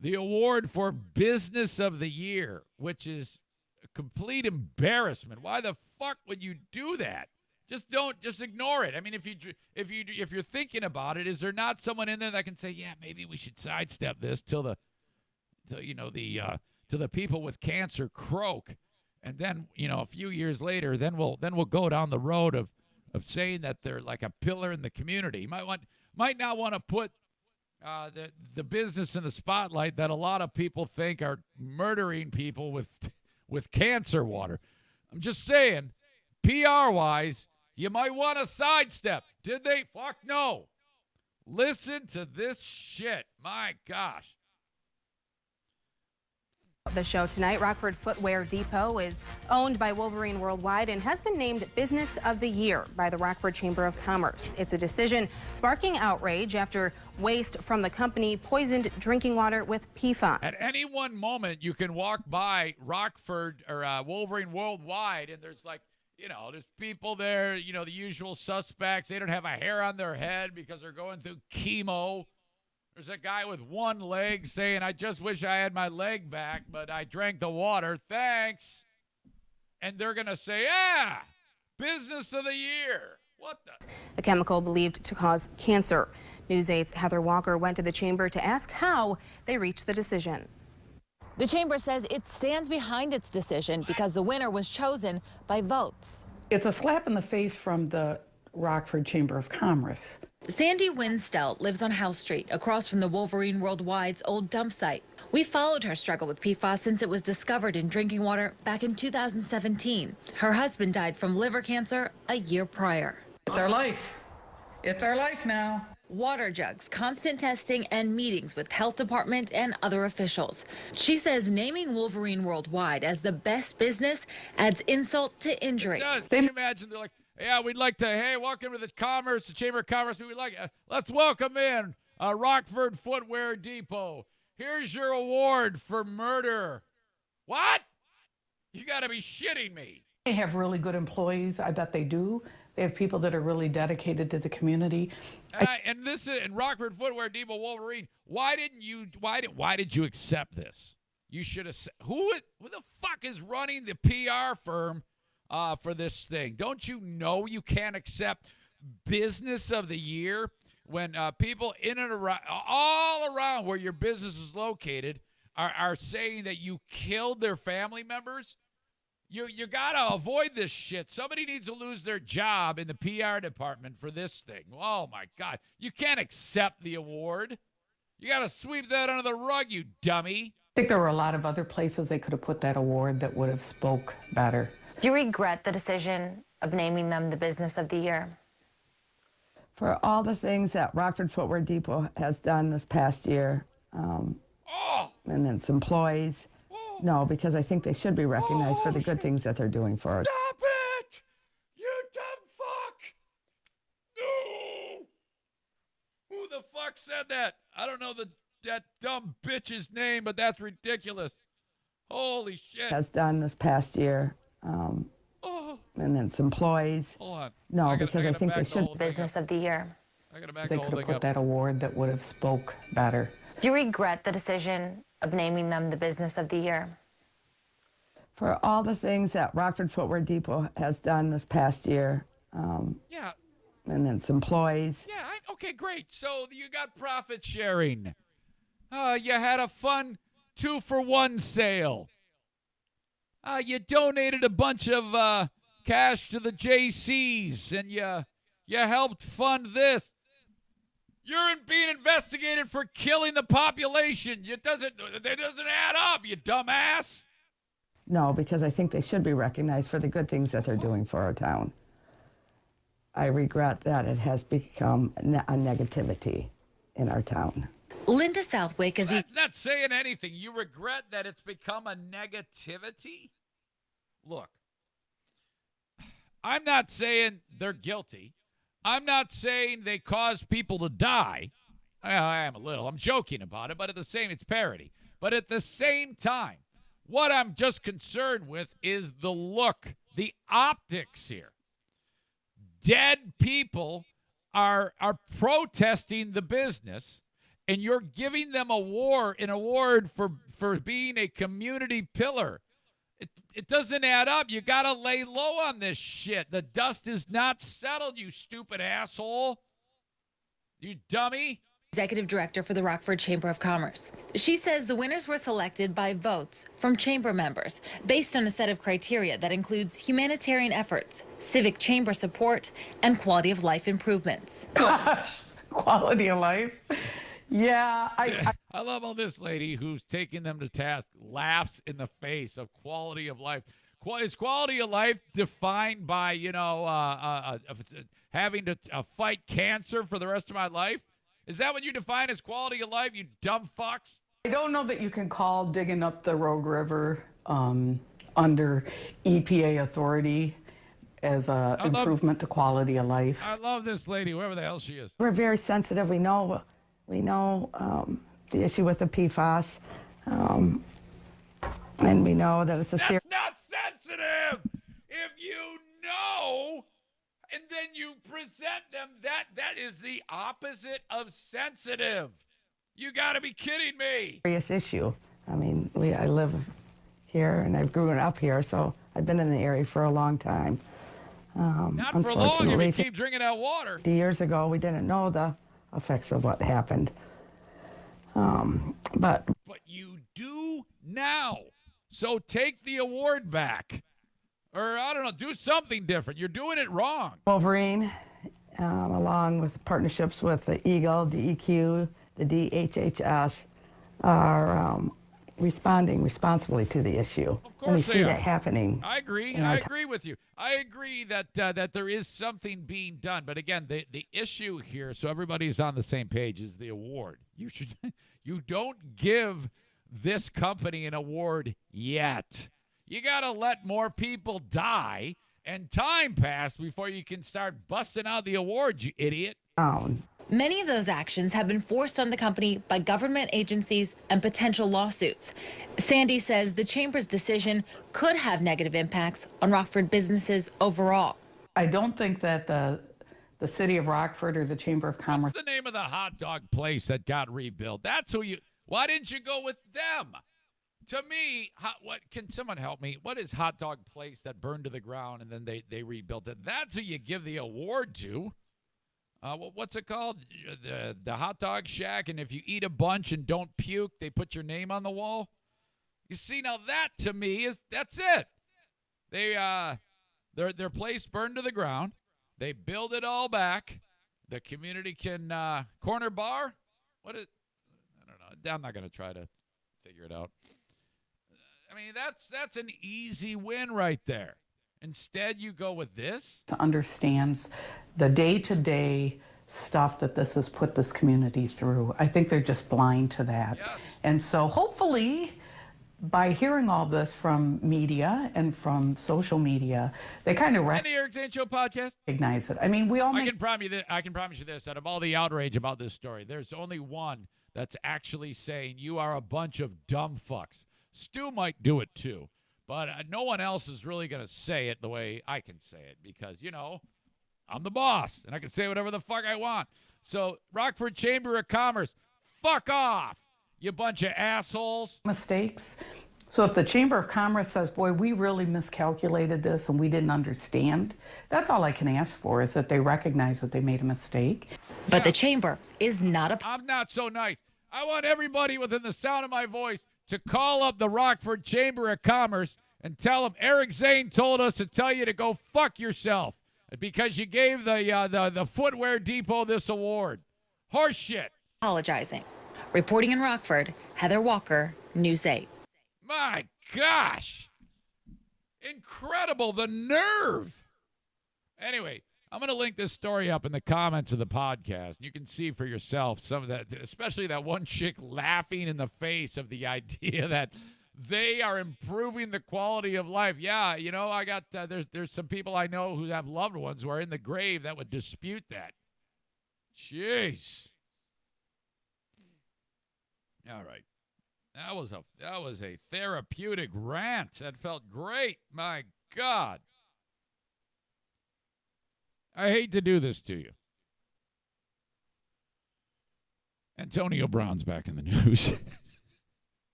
the award for Business of the Year, which is a complete embarrassment. Why the fuck would you do that? Just ignore it. I mean, if you're thinking about it, is there not someone in there that can say, yeah, maybe we should sidestep this till the people with cancer croak, and then a few years later, then we'll go down the road of saying that they're like a pillar in the community. You might not want to put the business in the spotlight that a lot of people think are murdering people with cancer water. I'm just saying, PR-wise, you might want to sidestep. Did they? Fuck no. Listen to this shit. My gosh. The show tonight, Rockford Footwear Depot is owned by Wolverine Worldwide and has been named Business of the Year by the Rockford Chamber of Commerce. It's a decision sparking outrage after waste from the company poisoned drinking water with PFAS. At any one moment, you can walk by Rockford or Wolverine Worldwide, and there's there's people there, the usual suspects. They don't have a hair on their head because they're going through chemo. There's a guy with one leg saying, I just wish I had my leg back, but I drank the water. Thanks. And they're going to say, Business of the Year. What the? A chemical believed to cause cancer. News 8's Heather Walker went to the chamber to ask how they reached the decision. The chamber says it stands behind its decision because the winner was chosen by votes. It's a slap in the face from the Rockford Chamber of Commerce. Sandy Winstelt lives on House Street, across from the Wolverine Worldwide's old dump site. We followed her struggle with PFAS since it was discovered in drinking water back in 2017. Her husband died from liver cancer a year prior. It's our life. It's our life now. Water jugs, constant testing, and meetings with health department and other officials. She says naming Wolverine Worldwide as the best business adds insult to injury. It does. Can you imagine? They're like, yeah, we'd like to, welcome to the Chamber of Commerce. Let's welcome in Rockford Footwear Depot. Here's your award for murder. What? You got to be shitting me. They have really good employees. I bet they do. They have people that are really dedicated to the community. And this is in Rockford Footwear Depot Wolverine. Why did you accept this? You should have. Who the fuck is running the PR firm for this thing? Don't you know you can't accept Business of the Year when people in and around, all around where your business is located, are saying that you killed their family members? You got to avoid this shit. Somebody needs to lose their job in the PR department for this thing. Oh, my God. You can't accept the award. You got to sweep that under the rug, you dummy. I think there were a lot of other places they could have put that award that would have spoke better. Do you regret the decision of naming them the Business of the Year? For all the things that Rockford Footwear Depot has done this past year, and its employees, no, because I think they should be recognized for the good things that they're doing for us. Stop it! You dumb fuck! No! Who the fuck said that? I don't know that dumb bitch's name, but that's ridiculous. Holy shit. Has done this past year, and its employees. Hold on. No, because I think they should. Business of the Year. I gotta back They the could whole have thing put up. that award that would have spoke better. Do you regret the decision of naming them the Business of the Year? For all the things that Rockford Footwear Depot has done this past year, Yeah. and its employees. Yeah, okay, great. So you got profit sharing. You had a fun 2-for-1 sale. You donated a bunch of cash to the JCs, and you helped fund this. You're being investigated for killing the population. It doesn't add up, you dumbass. No, because I think they should be recognized for the good things that they're doing for our town. I regret that it has become a negativity in our town. Linda Southwick is That's not saying anything. You regret that it's become a negativity? Look, I'm not saying they're guilty. I'm not saying they caused people to die. I am a little. I'm joking about it, but it's parody. But at the same time, what I'm just concerned with is the look, the optics here. Dead people are protesting the business, and you're giving them an award for being a community pillar. It doesn't add up. You got to lay low on this shit. The dust is not settled, you stupid asshole. You dummy. Executive Director for the Rockford Chamber of Commerce. She says the winners were selected by votes from chamber members based on a set of criteria that includes humanitarian efforts, civic chamber support, and quality of life improvements. Gosh, quality of life. Yeah, I love how this lady who's taking them to task laughs in the face of quality of life. Is quality of life defined by, having to fight cancer for the rest of my life? Is that what you define as quality of life, you dumb fucks? I don't know that you can call digging up the Rogue River under EPA authority as an improvement to quality of life. I love this lady, whoever the hell she is. We're very sensitive. We know the issue with the PFAS, and we know that it's a serious. That's not sensitive. If you know, and then you present them, that is the opposite of sensitive. You got to be kidding me. Serious issue. I mean, I live here and I've grown up here, so I've been in the area for a long time. Not for long if you keep drinking that water. 50 years ago, we didn't know the effects of what happened. But you do now. So take the award back. Or, I don't know, do something different. You're doing it wrong. Wolverine, along with partnerships with the Eagle, DEQ, the DHHS, are responding responsibly to the issue. Of course and we they see are. that happening. I agree. I agree with you. I agree that there is something being done. But again, the issue here, so everybody's on the same page, is the award. You don't give this company an award yet. You got to let more people die and time pass before you can start busting out the awards, you idiot. Many of those actions have been forced on the company by government agencies and potential lawsuits. Sandy says the chamber's decision could have negative impacts on Rockford businesses overall. I don't think that the city of Rockford or the Chamber of Commerce. What's the name of the hot dog place that got rebuilt? That's who you. Why didn't you go with them? To me, what can someone help me? What is hot dog place that burned to the ground and then they rebuilt it? That's who you give the award to. What's it called? The hot dog shack. And if you eat a bunch and don't puke, they put your name on the wall. You see, now that to me that's it. Their place burned to the ground. They build it all back. The community can corner bar. I don't know. I'm not going to try to figure it out. I mean, that's an easy win right there. Instead, you go with this. Understands the day-to-day stuff that this has put this community through. I think they're just blind to that. Yes. And so hopefully, by hearing all this from media and from social media, they kind of the Eric Zane Show podcast recognize it. I mean, we all I can promise you this. Out of all the outrage about this story, there's only one that's actually saying you are a bunch of dumb fucks. Stu might do it too, but no one else is really going to say it the way I can say it because, I'm the boss and I can say whatever the fuck I want. So, Rockford Chamber of Commerce, fuck off, you bunch of assholes. Mistakes. So if the Chamber of Commerce says, boy, we really miscalculated this and we didn't understand, that's all I can ask for is that they recognize that they made a mistake. But the Chamber is not I'm not so nice. I want everybody within the sound of my voice to call up the Rockford Chamber of Commerce and tell them Eric Zane told us to tell you to go fuck yourself because you gave the Footwear Depot this award. Horse shit. apologizing. Reporting in Rockford, Heather Walker, News 8. My gosh. Incredible, the nerve. Anyway, I'm going to link this story up in the comments of the podcast. You can see for yourself some of that, especially that one chick laughing in the face of the idea that they are improving the quality of life. Yeah, you know, I got, there's some people I know who have loved ones who are in the grave that would dispute that. Jeez. All right. That was a therapeutic rant. That felt great. My God. I hate to do this to you. Antonio Brown's back in the news.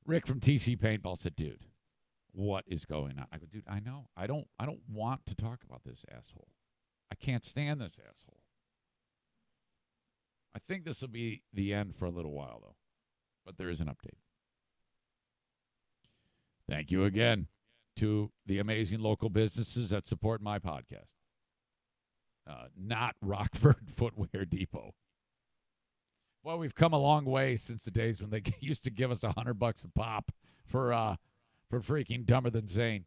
Rick from TC Paintball said, dude, what is going on? I go, dude, I know. I don't want to talk about this asshole. I can't stand this asshole. I think this will be the end for a little while, though. But there is an update. Thank you again to the amazing local businesses that support my podcast. Not Rockford Footwear Depot. Well, we've come a long way since the days when they used to give us $100 a pop for freaking Dumber Than Zane.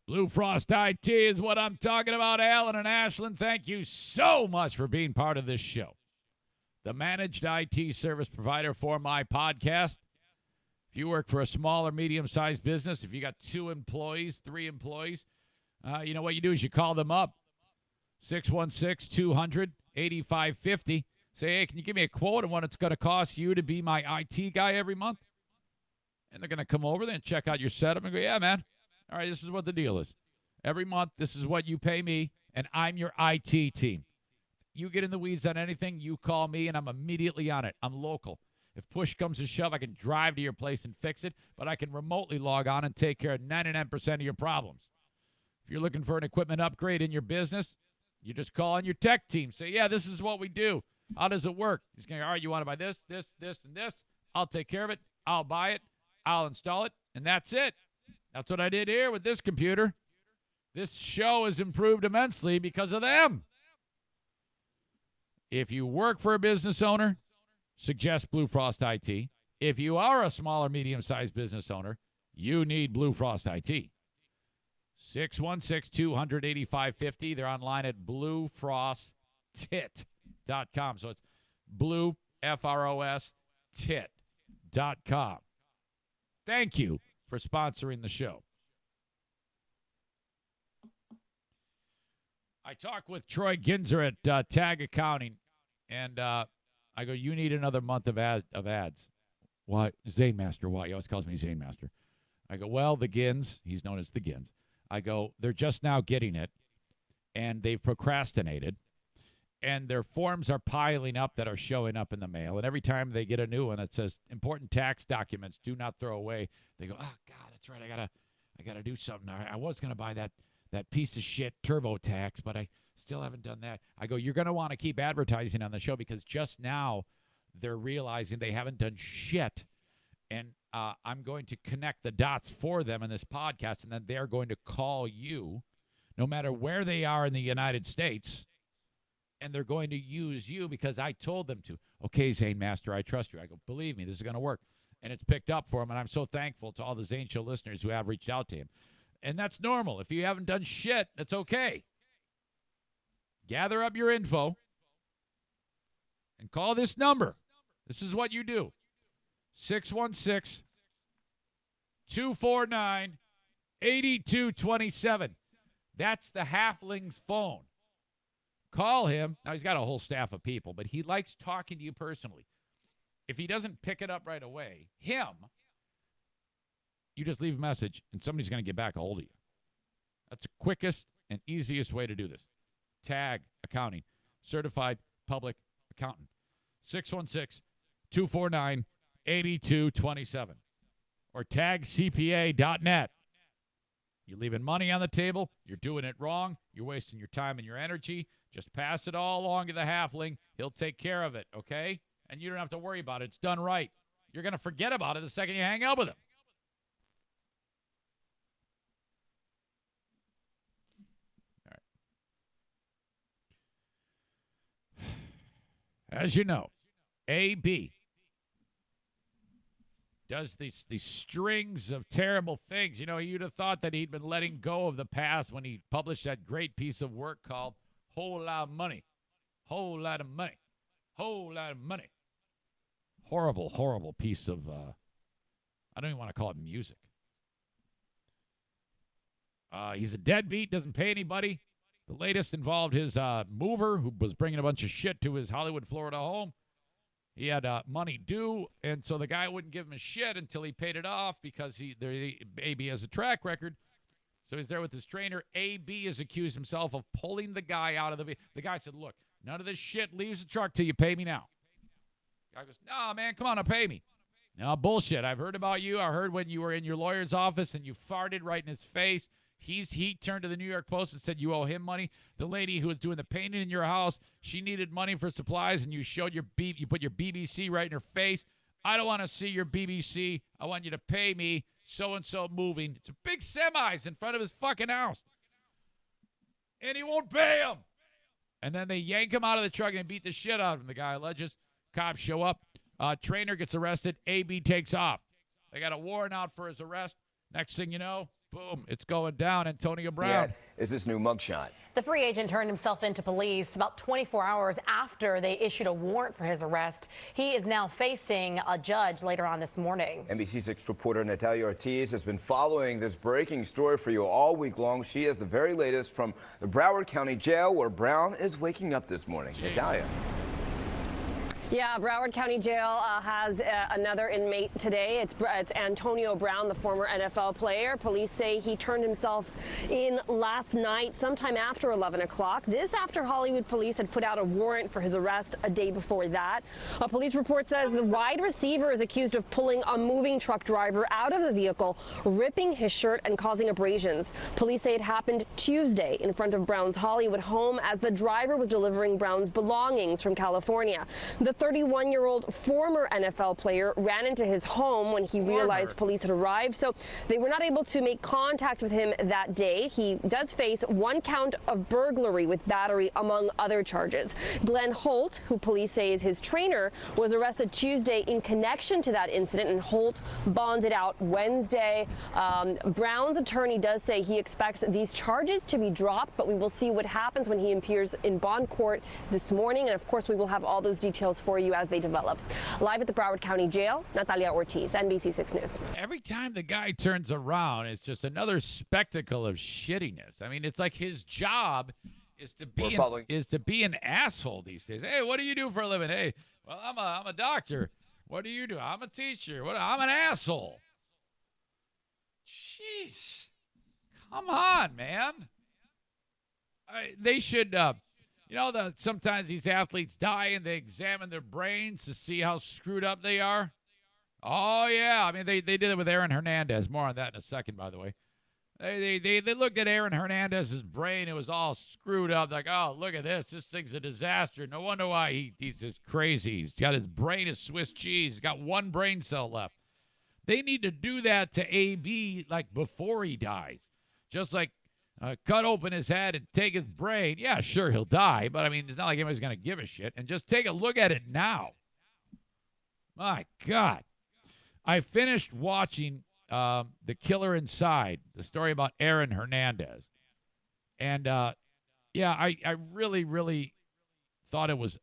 Blue Frost IT is what I'm talking about, Alan and Ashland. Thank you so much for being part of this show. The managed IT service provider for my podcast. If you work for a small or medium-sized business, if you got 2 employees, 3 employees, you know what you do is you call them up, 616-200-8550. Say, hey, can you give me a quote on what it's going to cost you to be my IT guy every month? And they're going to come over there and check out your setup and go, yeah, man. All right, this is what the deal is. Every month, this is what you pay me, and I'm your IT team. You get in the weeds on anything, you call me, and I'm immediately on it. I'm local. If push comes to shove, I can drive to your place and fix it, but I can remotely log on and take care of 99% of your problems. If you're looking for an equipment upgrade in your business, you just call on your tech team. Say, yeah, this is what we do. How does it work? He's going, all right, you want to buy this, this, this, and this? I'll take care of it. I'll buy it. I'll install it, and that's it. That's what I did here with this computer. This show has improved immensely because of them. If you work for a business owner, suggest Blue Frost IT. If you are a small or medium-sized business owner, you need Blue Frost IT. 616-200-8550. They're online at bluefrostit.com. So it's blue, F-R-O-S, tit.com. Thank you for sponsoring the show. I talked with Troy Ginzer at Tag Accounting, and I go, you need another month of ads. Why? Zane Master, why? He always calls me Zane Master. I go, well, the Gins, he's known as the Gins. I go, they're just now getting it, and they've procrastinated, and their forms are piling up that are showing up in the mail, and every time they get a new one that says important tax documents do not throw away, they go, oh, God, that's right, I gotta do something. I was going to buy that piece of shit TurboTax, but I still haven't done that. I go, you're going to want to keep advertising on the show because just now they're realizing they haven't done shit. And I'm going to connect the dots for them in this podcast, and then they're going to call you no matter where they are in the United States, and they're going to use you because I told them to. Okay, Zane Master, I trust you. I go, believe me, this is going to work. And it's picked up for him, and I'm so thankful to all the Zane Show listeners who have reached out to him. And that's normal. If you haven't done shit, that's okay. Gather up your info and call this number. This is what you do. 616-249-8227. That's the Halfling's phone. Call him. Now, he's got a whole staff of people, but he likes talking to you personally. If he doesn't pick it up right away, you just leave a message, and somebody's going to get back a hold of you. That's the quickest and easiest way to do this. Tag Accounting, certified public accountant. 616-249-8227. Or tagcpa.net. You're leaving money on the table. You're doing it wrong. You're wasting your time and your energy. Just pass it all along to the Halfling. He'll take care of it, okay? And you don't have to worry about it. It's done right. You're going to forget about it the second you hang out with him. All right. As you know, AB does these strings of terrible things. You know, you'd have thought that he'd been letting go of the past when he published that great piece of work called Whole Lot of Money. Whole Lot of Money. Whole Lot of Money. Horrible, horrible piece of, I don't even want to call it music. He's a deadbeat, doesn't pay anybody. The latest involved his mover, who was bringing a bunch of shit to his Hollywood, Florida home. He had money due, and so the guy wouldn't give him his shit until he paid it off because AB has a track record. So he's there with his trainer. AB has accused himself of pulling the guy out of the vehicle. The guy said, look, none of this shit leaves the truck till you pay me now. The guy goes, no, man, come on, now pay me. No, bullshit. I've heard about you. I heard when you were in your lawyer's office and you farted right in his face. He turned to the New York Post and said you owe him money. The lady who was doing the painting in your house, she needed money for supplies, and you showed you put your BBC right in her face. I don't want to see your BBC. I want you to pay me so-and-so moving. It's a big semis in front of his fucking house. And he won't pay him. And then they yank him out of the truck and beat the shit out of him, the guy alleges. Cops show up. Trainer gets arrested. AB takes off. They got a warrant out for his arrest. Next thing you know, boom, it's going down. Antonio Brown. Is this new mugshot? The free agent turned himself into police about 24 hours after they issued a warrant for his arrest. He is now facing a judge later on this morning. NBC6 reporter Natalia Ortiz has been following this breaking story for you all week long. She has the very latest from the Broward County Jail, where Brown is waking up this morning. Jeez. Natalia. Yeah, Broward County Jail has another inmate today. It's Antonio Brown, the former NFL player. Police say he turned himself in last night, sometime after 11 o'clock. This after Hollywood police had put out a warrant for his arrest a day before that. A police report says the wide receiver is accused of pulling a moving truck driver out of the vehicle, ripping his shirt and causing abrasions. Police say it happened Tuesday in front of Brown's Hollywood home as the driver was delivering Brown's belongings from California. The 31-year-old former NFL player ran into his home when he realized police had arrived, so they were not able to make contact with him that day. He does face 1 count of burglary with battery, among other charges. Glenn Holt, who police say is his trainer, was arrested Tuesday in connection to that incident, and Holt bonded out Wednesday. Brown's attorney does say he expects these charges to be dropped, but we will see what happens when he appears in bond court this morning, and of course we will have all those details for you as they develop. Live at the Broward County Jail, Natalia Ortiz, NBC6 News. Every time the guy turns around, it's just another spectacle of shittiness. I mean, it's like his job is to be an asshole these days. Hey, what do you do for a living? Hey, well, I'm a doctor. What do you do? I'm a teacher. I'm an asshole. Jeez. Come on, man. They should, sometimes these athletes die and they examine their brains to see how screwed up they are. Oh, yeah. I mean, they did it with Aaron Hernandez. More on that in a second, by the way. They looked at Aaron Hernandez's brain. It was all screwed up. Like, oh, look at this. This thing's a disaster. No wonder why he's just crazy. He's got his brain as Swiss cheese. He's got one brain cell left. They need to do that to AB like before he dies. Just like cut open his head and take his brain. Yeah, sure, he'll die. But, I mean, it's not like anybody's going to give a shit. And just take a look at it now. My God. I finished watching The Killer Inside, the story about Aaron Hernandez. And, I really, really thought it was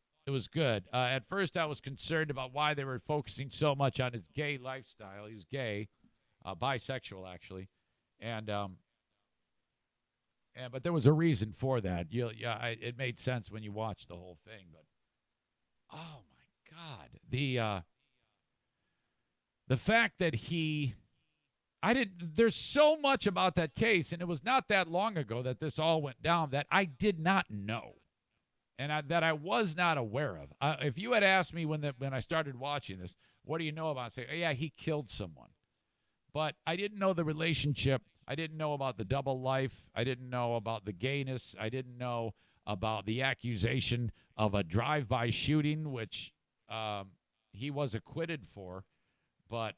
good. At first, I was concerned about why they were focusing so much on his gay lifestyle. He was gay, bisexual, actually. But there was a reason for that. It made sense when you watch the whole thing. But, oh, my God. The fact that there's so much about that case, and it was not that long ago that this all went down that I did not know, and that I was not aware of. If you had asked me when I started watching this, what do you know about it? I'd say, oh, yeah, he killed someone. But I didn't know the relationship. I didn't know about the double life. I didn't know about the gayness. I didn't know about the accusation of a drive-by shooting, which he was acquitted for. But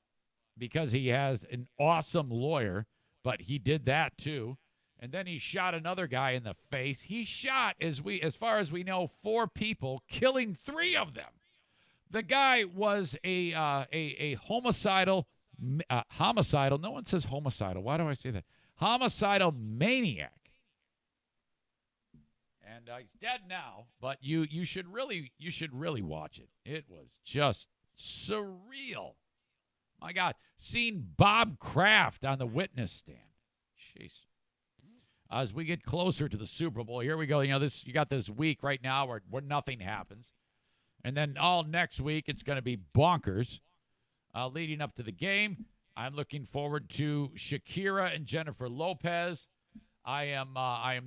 because he has an awesome lawyer, but he did that too. And then he shot another guy in the face. He shot, as far as we know, 4 people, killing 3 of them. The guy was a homicidal, no one says homicidal. Why do I say that? Homicidal maniac. And he's dead now, but you should really watch it. It was just surreal. My God, seeing Bob Kraft on the witness stand. Jeez. As we get closer to the Super Bowl, here we go. You got this week right now where nothing happens. And then all next week, it's going to be bonkers. Leading up to the game, I'm looking forward to Shakira and Jennifer Lopez. I am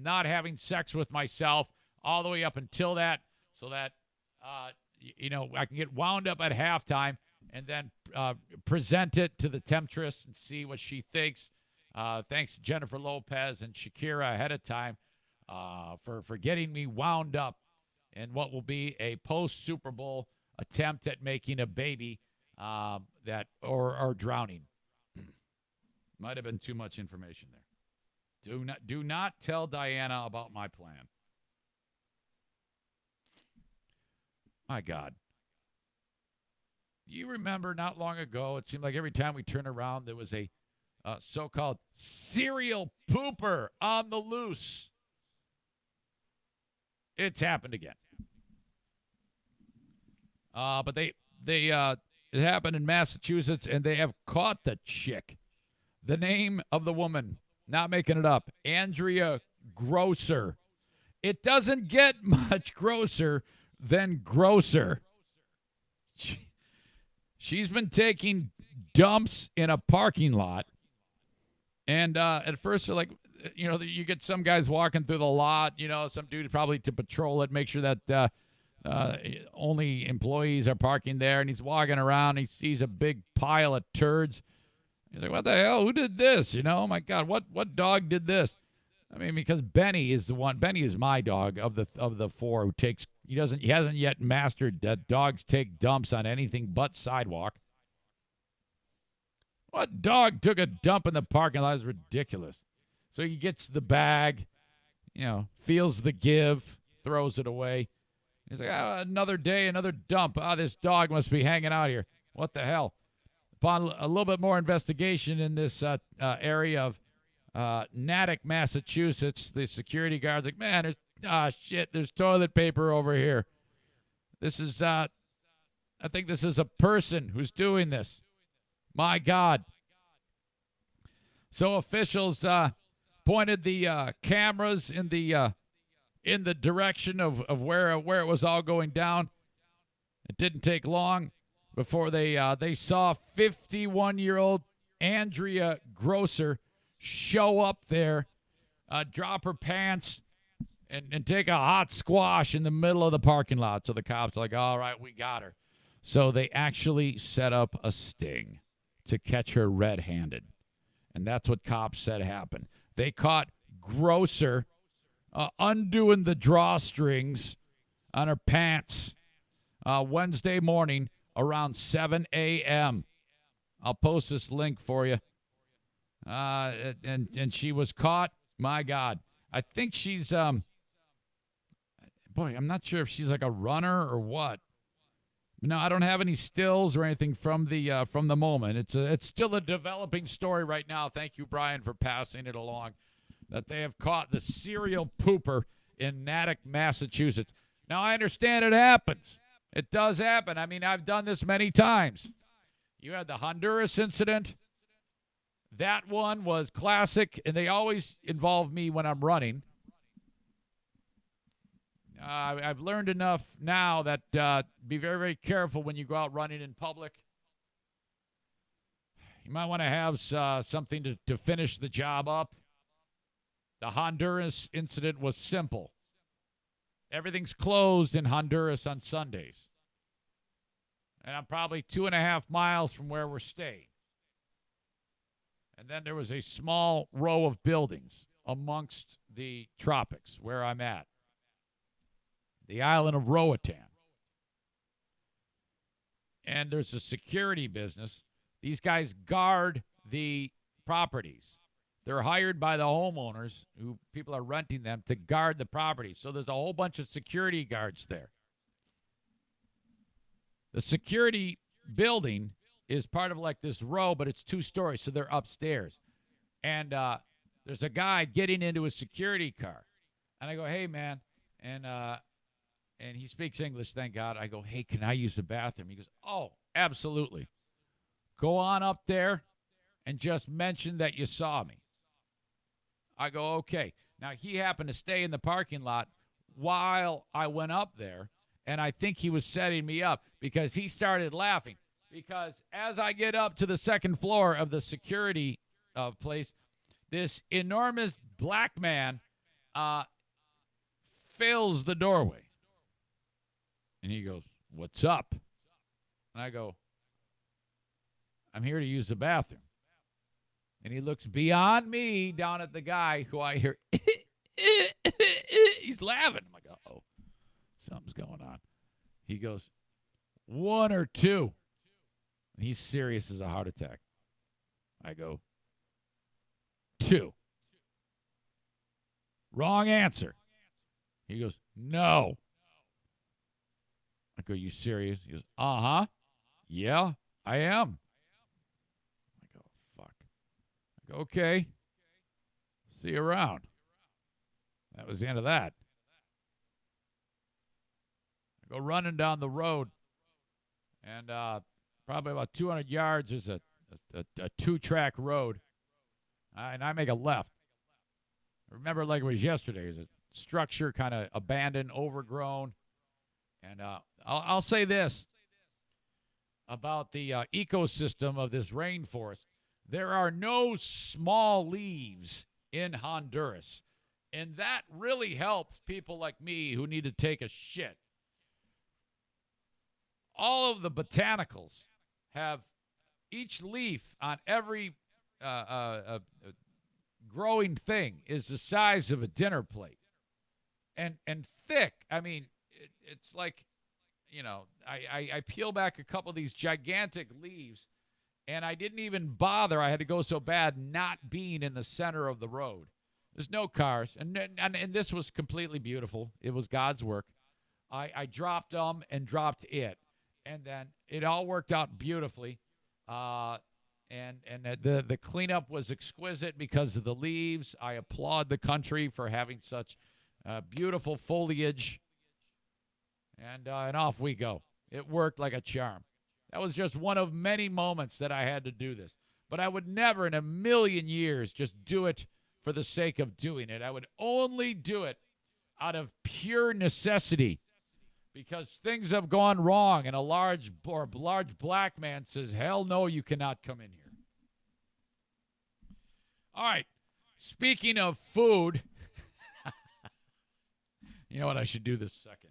not having sex with myself all the way up until that, so that I can get wound up at halftime and then present it to the temptress and see what she thinks. Thanks to Jennifer Lopez and Shakira ahead of time for getting me wound up in what will be a post-Super Bowl attempt at making a baby or drowning. Might have been too much information there. Do not tell Diana about my plan. My God. You remember not long ago, it seemed like every time we turn around, there was a so-called serial pooper on the loose. It's happened again. But it happened in Massachusetts, and they have caught the chick. The name of the woman, not making it up, Andrea Grosser. It doesn't get much grosser than grosser. She's been taking dumps in a parking lot. And at first they're like, you get some guys walking through the lot, some dude probably to patrol it, make sure that only employees are parking there. And he's walking around. He sees a big pile of turds. He's like, what the hell? Who did this? Oh, my God, what dog did this? I mean, because Benny is the one. Benny is my dog of the 4 who takes. He hasn't yet mastered that dogs take dumps on anything but sidewalk. What dog took a dump in the parking lot? Is ridiculous. So he gets the bag, feels the give, throws it away. He's like, another day, another dump. This dog must be hanging out here. What the hell? Upon a little bit more investigation in this area of Natick, Massachusetts, the security guard's like, man, there's toilet paper over here. This is, I think this is a person who's doing this. My God. So officials pointed the cameras in the in the direction of where it was all going down. It didn't take long before they saw 51-year-old Andrea Grosser show up there, drop her pants, and take a hot squash in the middle of the parking lot. So the cops are like, all right, we got her. So they actually set up a sting to catch her red-handed. And that's what cops said happened. They caught Grosser undoing the drawstrings on her pants Wednesday morning around 7 a.m. I'll post this link for you. And she was caught. My God. I think she's, boy, I'm not sure if she's like a runner or what. No, I don't have any stills or anything from the moment. It's still a developing story right now. Thank you, Brian, for passing it along. That they have caught the serial pooper in Natick, Massachusetts. Now, I understand it happens. It does happen. I mean, I've done this many times. You had the Honduras incident. That one was classic, and they always involve me when I'm running. I've learned enough now that be very, very careful when you go out running in public. You might want to have something to finish the job up. The Honduras incident was simple. Everything's closed in Honduras on Sundays. And I'm probably 2.5 miles from where we're staying. And then there was a small row of buildings amongst the tropics where I'm at. The island of Roatan. And there's a security business. These guys guard the properties. They're hired by the homeowners, who people are renting them, to guard the property. So there's a whole bunch of security guards there. The security building is part of like this row, but it's 2 stories, so they're upstairs. And there's a guy getting into a security car. And I go, hey, man. And he speaks English, thank God. I go, hey, can I use the bathroom? He goes, oh, absolutely. Go on up there and just mention that you saw me. I go, okay. Now, he happened to stay in the parking lot while I went up there, and I think he was setting me up because he started laughing. Because as I get up to the second floor of the security place, this enormous black man fills the doorway. And he goes, what's up? And I go, I'm here to use the bathroom. And he looks beyond me down at the guy who I hear, he's laughing. I'm like, uh-oh, something's going on. He goes, 1 or 2. And he's serious as a heart attack. I go, 2. Wrong answer. He goes, no. I go, you serious? He goes, uh-huh. Yeah, I am. I go, fuck. I go, okay. See you around. That was the end of that. I go running down the road, and probably about 200 yards is a 2-track road, and I make a left. I remember like it was yesterday. It was a structure kind of abandoned, overgrown. And I'll say this about the ecosystem of this rainforest. There are no small leaves in Honduras. And that really helps people like me who need to take a shit. All of the botanicals have each leaf on every growing thing is the size of a dinner plate. And thick. I mean, it's like, you know, I peel back a couple of these gigantic leaves, and I didn't even bother. I had to go so bad not being in the center of the road. There's no cars, and this was completely beautiful. It was God's work. I dropped them and dropped it, and then it all worked out beautifully. And the cleanup was exquisite because of the leaves. I applaud the country for having such beautiful foliage. And off we go. It worked like a charm. That was just one of many moments that I had to do this. But I would never in a million years just do it for the sake of doing it. I would only do it out of pure necessity because things have gone wrong and a large black man says, hell no, you cannot come in here. All right. Speaking of food, you know what? I should do this second.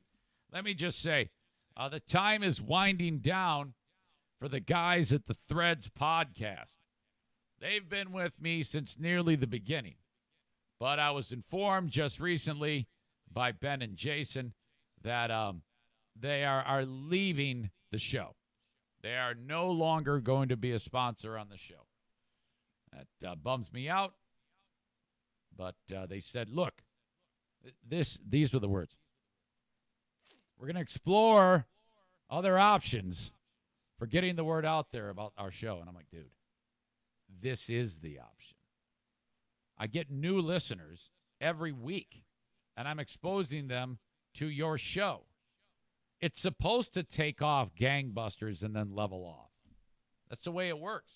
Let me just say, the time is winding down for the guys at the Threads podcast. They've been with me since nearly the beginning. But I was informed just recently by Ben and Jason that they are leaving the show. They are no longer going to be a sponsor on the show. That bums me out. But they said, look, these were the words. We're going to explore other options for getting the word out there about our show. And I'm like, dude, this is the option. I get new listeners every week, and I'm exposing them to your show. It's supposed to take off gangbusters and then level off. That's the way it works.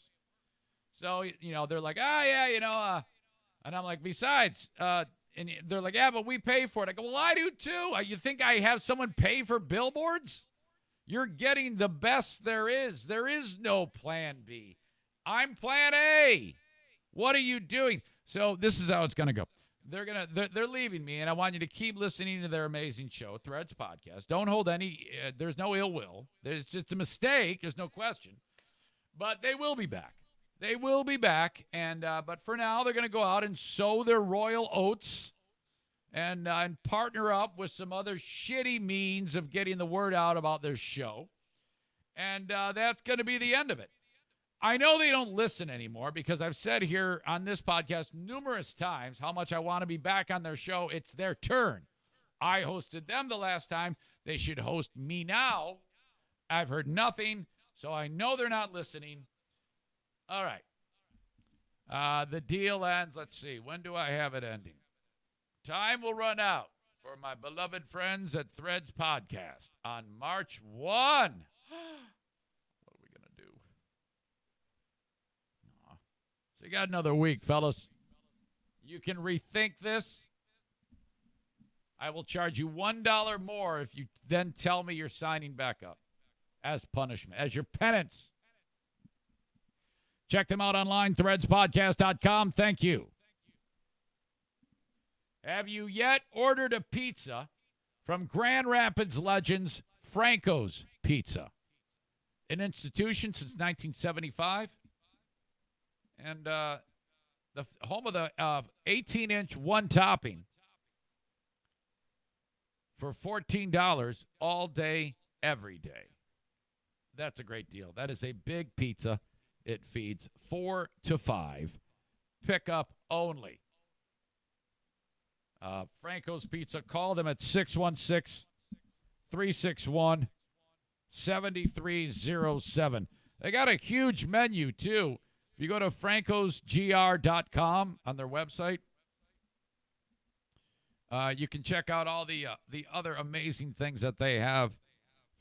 So, they're like, and I'm like, besides, and they're like, yeah, but we pay for it. I go, well, I do too. You think I have someone pay for billboards? You're getting the best there is. There is no plan B. I'm plan A. What are you doing? So this is how it's going to go. They're leaving me, and I want you to keep listening to their amazing show, Threads Podcast. Don't hold any, there's no ill will. There's just a mistake. There's no question. But they will be back. They will be back, and but for now, they're going to go out and sow their royal oats and partner up with some other shitty means of getting the word out about their show. And that's going to be the end of it. I know they don't listen anymore because I've said here on this podcast numerous times how much I want to be back on their show. It's their turn. I hosted them the last time. They should host me now. I've heard nothing, so I know they're not listening. All right. The deal ends. Let's see. When do I have it ending? Time will run out for my beloved friends at Threads Podcast on March 1. What are we going to do? So you got another week, fellas. You can rethink this. I will charge you $1 more if you then tell me you're signing back up as punishment, as your penance. Check them out online, threadspodcast.com. Thank you. Have you yet ordered a pizza from Grand Rapids legends Franco's Pizza? An institution since 1975. And the home of the 18-inch one topping for $14 all day, every day. That's a great deal. That is a big pizza. It feeds 4 to 5. Pickup only. Franco's Pizza. Call them at 616-361-7307. They got a huge menu, too. If you go to francosgr.com on their website, you can check out all the other amazing things that they have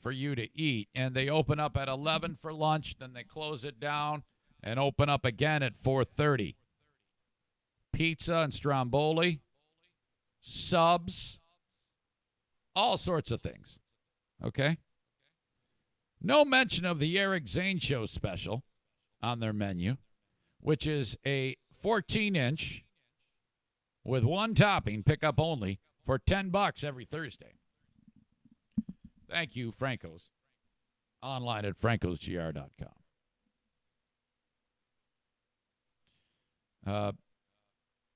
for you to eat. And they open up at 11 for lunch, then they close it down and open up again at 4:30. Pizza and stromboli, subs, all sorts of things. Okay? No mention of the Eric Zane Show special on their menu, which is a 14-inch with one topping, pickup only, for $10 every Thursday. Thank you, Franco's. Online at francosgr.com.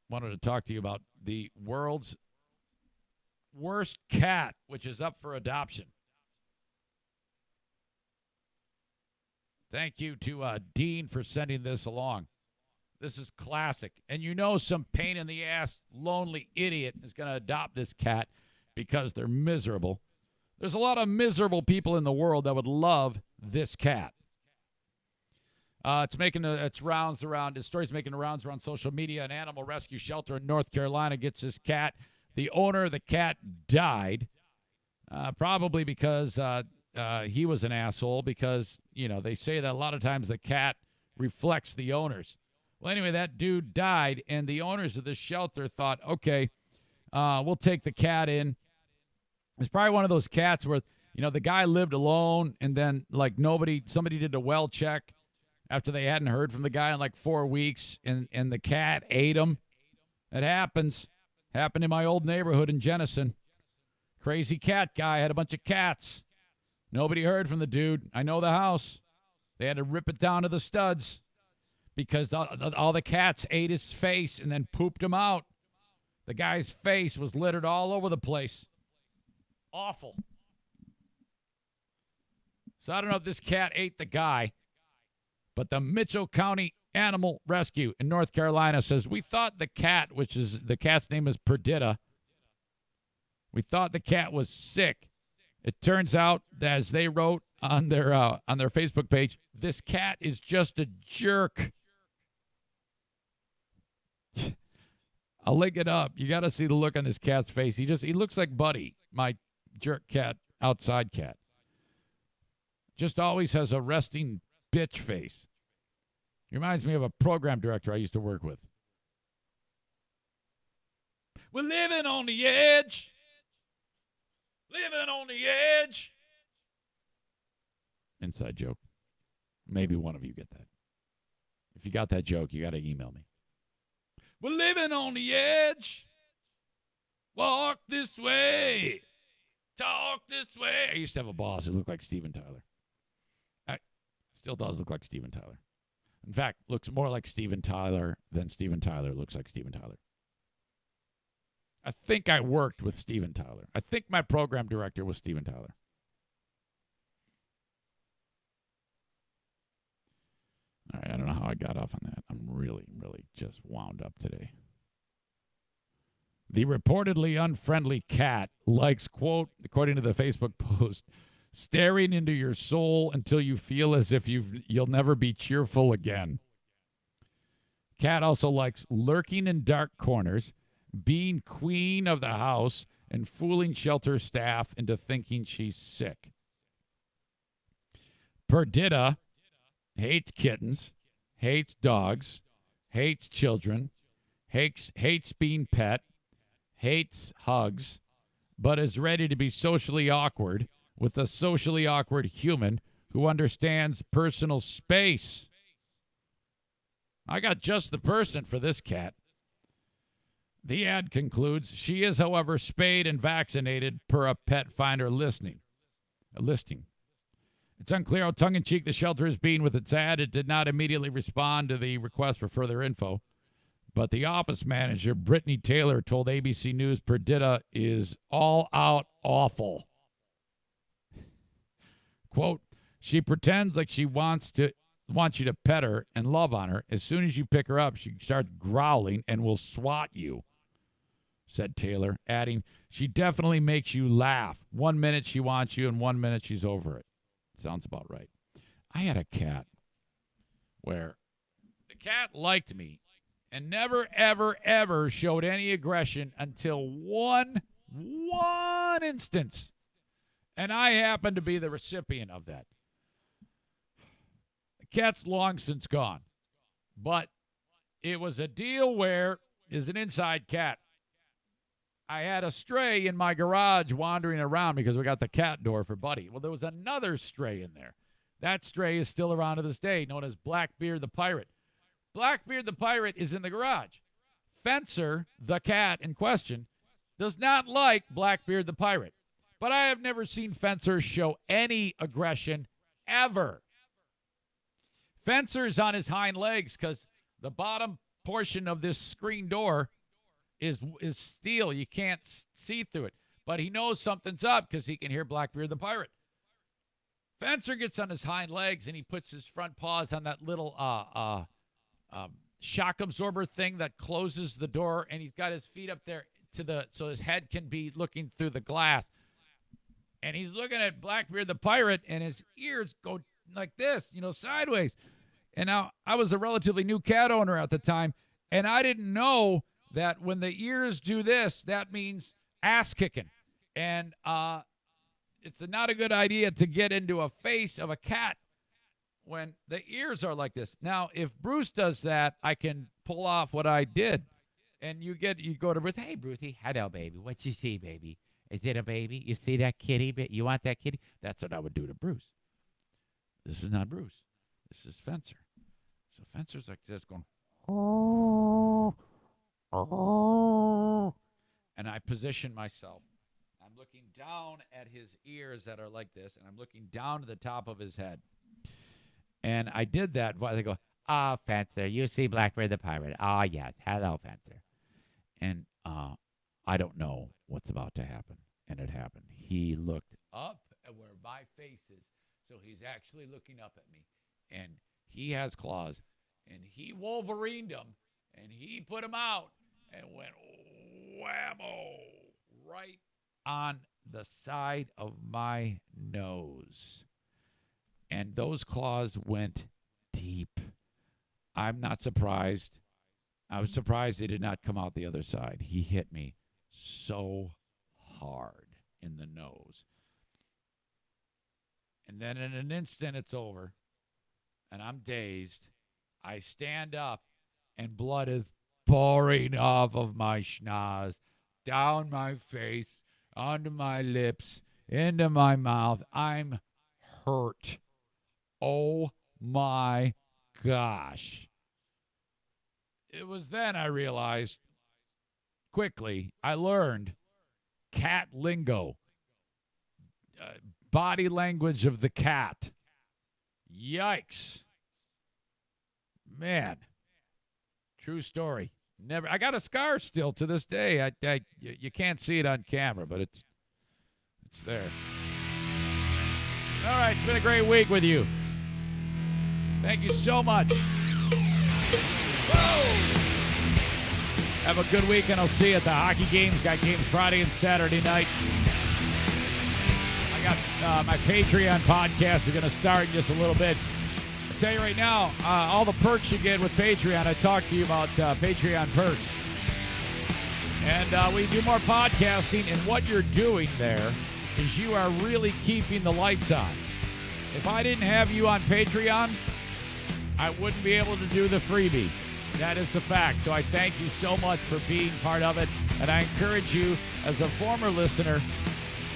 Wanted to talk to you about the world's worst cat, which is up for adoption. Thank you to Dean for sending this along. This is classic. And you know some pain-in-the-ass, lonely idiot is going to adopt this cat because they're miserable. There's a lot of miserable people in the world that would love this cat. It's making its rounds around. His story's making the rounds around social media. An animal rescue shelter in North Carolina gets this cat. The owner of the cat died, probably because he was an asshole. Because they say that a lot of times the cat reflects the owners. Well, anyway, that dude died, and the owners of this shelter thought, okay, We'll take the cat in. It's probably one of those cats where, the guy lived alone and then, like, somebody did a well check after they hadn't heard from the guy in, like, 4 weeks, and the cat ate him. It happens. Happened in my old neighborhood in Jenison. Crazy cat guy had a bunch of cats. Nobody heard from the dude. I know the house. They had to rip it down to the studs because all the cats ate his face and then pooped him out. The guy's face was littered all over the place. Awful. So I don't know if this cat ate the guy, but the Mitchell County Animal Rescue in North Carolina says, we thought the cat, the cat's name is Perdita, we thought the cat was sick. It turns out, as they wrote on their Facebook page, this cat is just a jerk. I'll link it up. You got to see the look on this cat's face. He looks like Buddy, my jerk cat, outside cat. Just always has a resting bitch face. He reminds me of a program director I used to work with. We're living on the edge. Living on the edge. Inside joke. Maybe one of you get that. If you got that joke, you got to email me. We're living on the edge. Walk this way. Talk this way. I used to have a boss who looked like Steven Tyler. Still does look like Steven Tyler. In fact, looks more like Steven Tyler than Steven Tyler looks like Steven Tyler. I think I worked with Steven Tyler. I think my program director was Steven Tyler. All right, I don't know how I got off on that. I'm really, really just wound up today. The reportedly unfriendly cat likes, quote, according to the Facebook post, staring into your soul until you feel as if you'll never be cheerful again. Cat also likes lurking in dark corners, being queen of the house, and fooling shelter staff into thinking she's sick. Perdita hates kittens, hates dogs, hates children, hates being pet, hates hugs, but is ready to be socially awkward with a socially awkward human who understands personal space. I got just the person for this cat. The ad concludes, she is, however, spayed and vaccinated per a pet finder listing. It's unclear how tongue-in-cheek the shelter is being with its ad. It did not immediately respond to the request for further info. But the office manager, Brittany Taylor, told ABC News Perdita is all out awful. Quote, she pretends like she wants you to pet her and love on her. As soon as you pick her up, she starts growling and will swat you, said Taylor, adding, she definitely makes you laugh. 1 minute she wants you and 1 minute she's over it. Sounds about right. I had a cat where the cat liked me and never, ever, ever showed any aggression until one instance. And I happened to be the recipient of that. The cat's long since gone. But it was a deal where is an inside cat. I had a stray in my garage wandering around because we got the cat door for Buddy. Well, there was another stray in there. That stray is still around to this day, known as Blackbeard the Pirate. Blackbeard the Pirate is in the garage. Fencer, the cat in question, does not like Blackbeard the Pirate. But I have never seen Fencer show any aggression ever. Fencer is on his hind legs because the bottom portion of this screen door is steel. You can't see through it. But he knows something's up because he can hear Blackbeard the Pirate. Fencer gets on his hind legs and he puts his front paws on that little shock absorber thing that closes the door, and he's got his feet up there so his head can be looking through the glass. And he's looking at Blackbeard the Pirate, and his ears go like this, sideways. And now I was a relatively new cat owner at the time, and I didn't know that when the ears do this, that means ass kicking. And it's not a good idea to get into a face of a cat when the ears are like this. Now, if Bruce does that, I can pull off what I did And you go to Ruth. Hey, Ruthie. Hello, baby. What you see, baby? Is it a baby? You see that kitty? You want that kitty? That's what I would do to Bruce. This is not Bruce. This is Fencer. So Fencer's like this going, oh, oh. And I position myself. I'm looking down at his ears that are like this, and I'm looking down to the top of his head. And I did that while they go, Fencer, you see Blackbeard the Pirate. Yes. Hello, Fencer. And I don't know what's about to happen. And it happened. He looked up at where my face is. So he's actually looking up at me. And he has claws. And he Wolverined them. And he put them out and went whammo right on the side of my nose. And those claws went deep. I'm not surprised. I was surprised they did not come out the other side. He hit me so hard in the nose. And then in an instant, it's over. And I'm dazed. I stand up, and blood is pouring off of my schnoz, down my face, onto my lips, into my mouth. I'm hurt. Oh, my gosh. It was then I realized, quickly, I learned cat lingo, body language of the cat. Yikes. Man, true story. Never. I got a scar still to this day. You can't see it on camera, but it's there. All right, it's been a great week with you. Thank you so much. Whoa! Have a good week, and I'll see you at the hockey games. Got games Friday and Saturday night. I got my Patreon podcast is going to start in just a little bit. I'll tell you right now, all the perks you get with Patreon, I talked to you about Patreon perks. And we do more podcasting, and what you're doing there is you are really keeping the lights on. If I didn't have you on Patreon, I wouldn't be able to do the freebie. That is the fact. So I thank you so much for being part of it. And I encourage you, as a former listener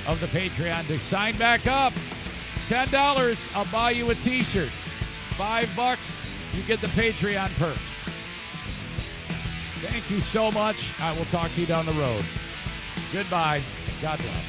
of the Patreon, to sign back up. $10, I'll buy you a t-shirt. $5, you get the Patreon perks. Thank you so much. I will talk to you down the road. Goodbye. God bless.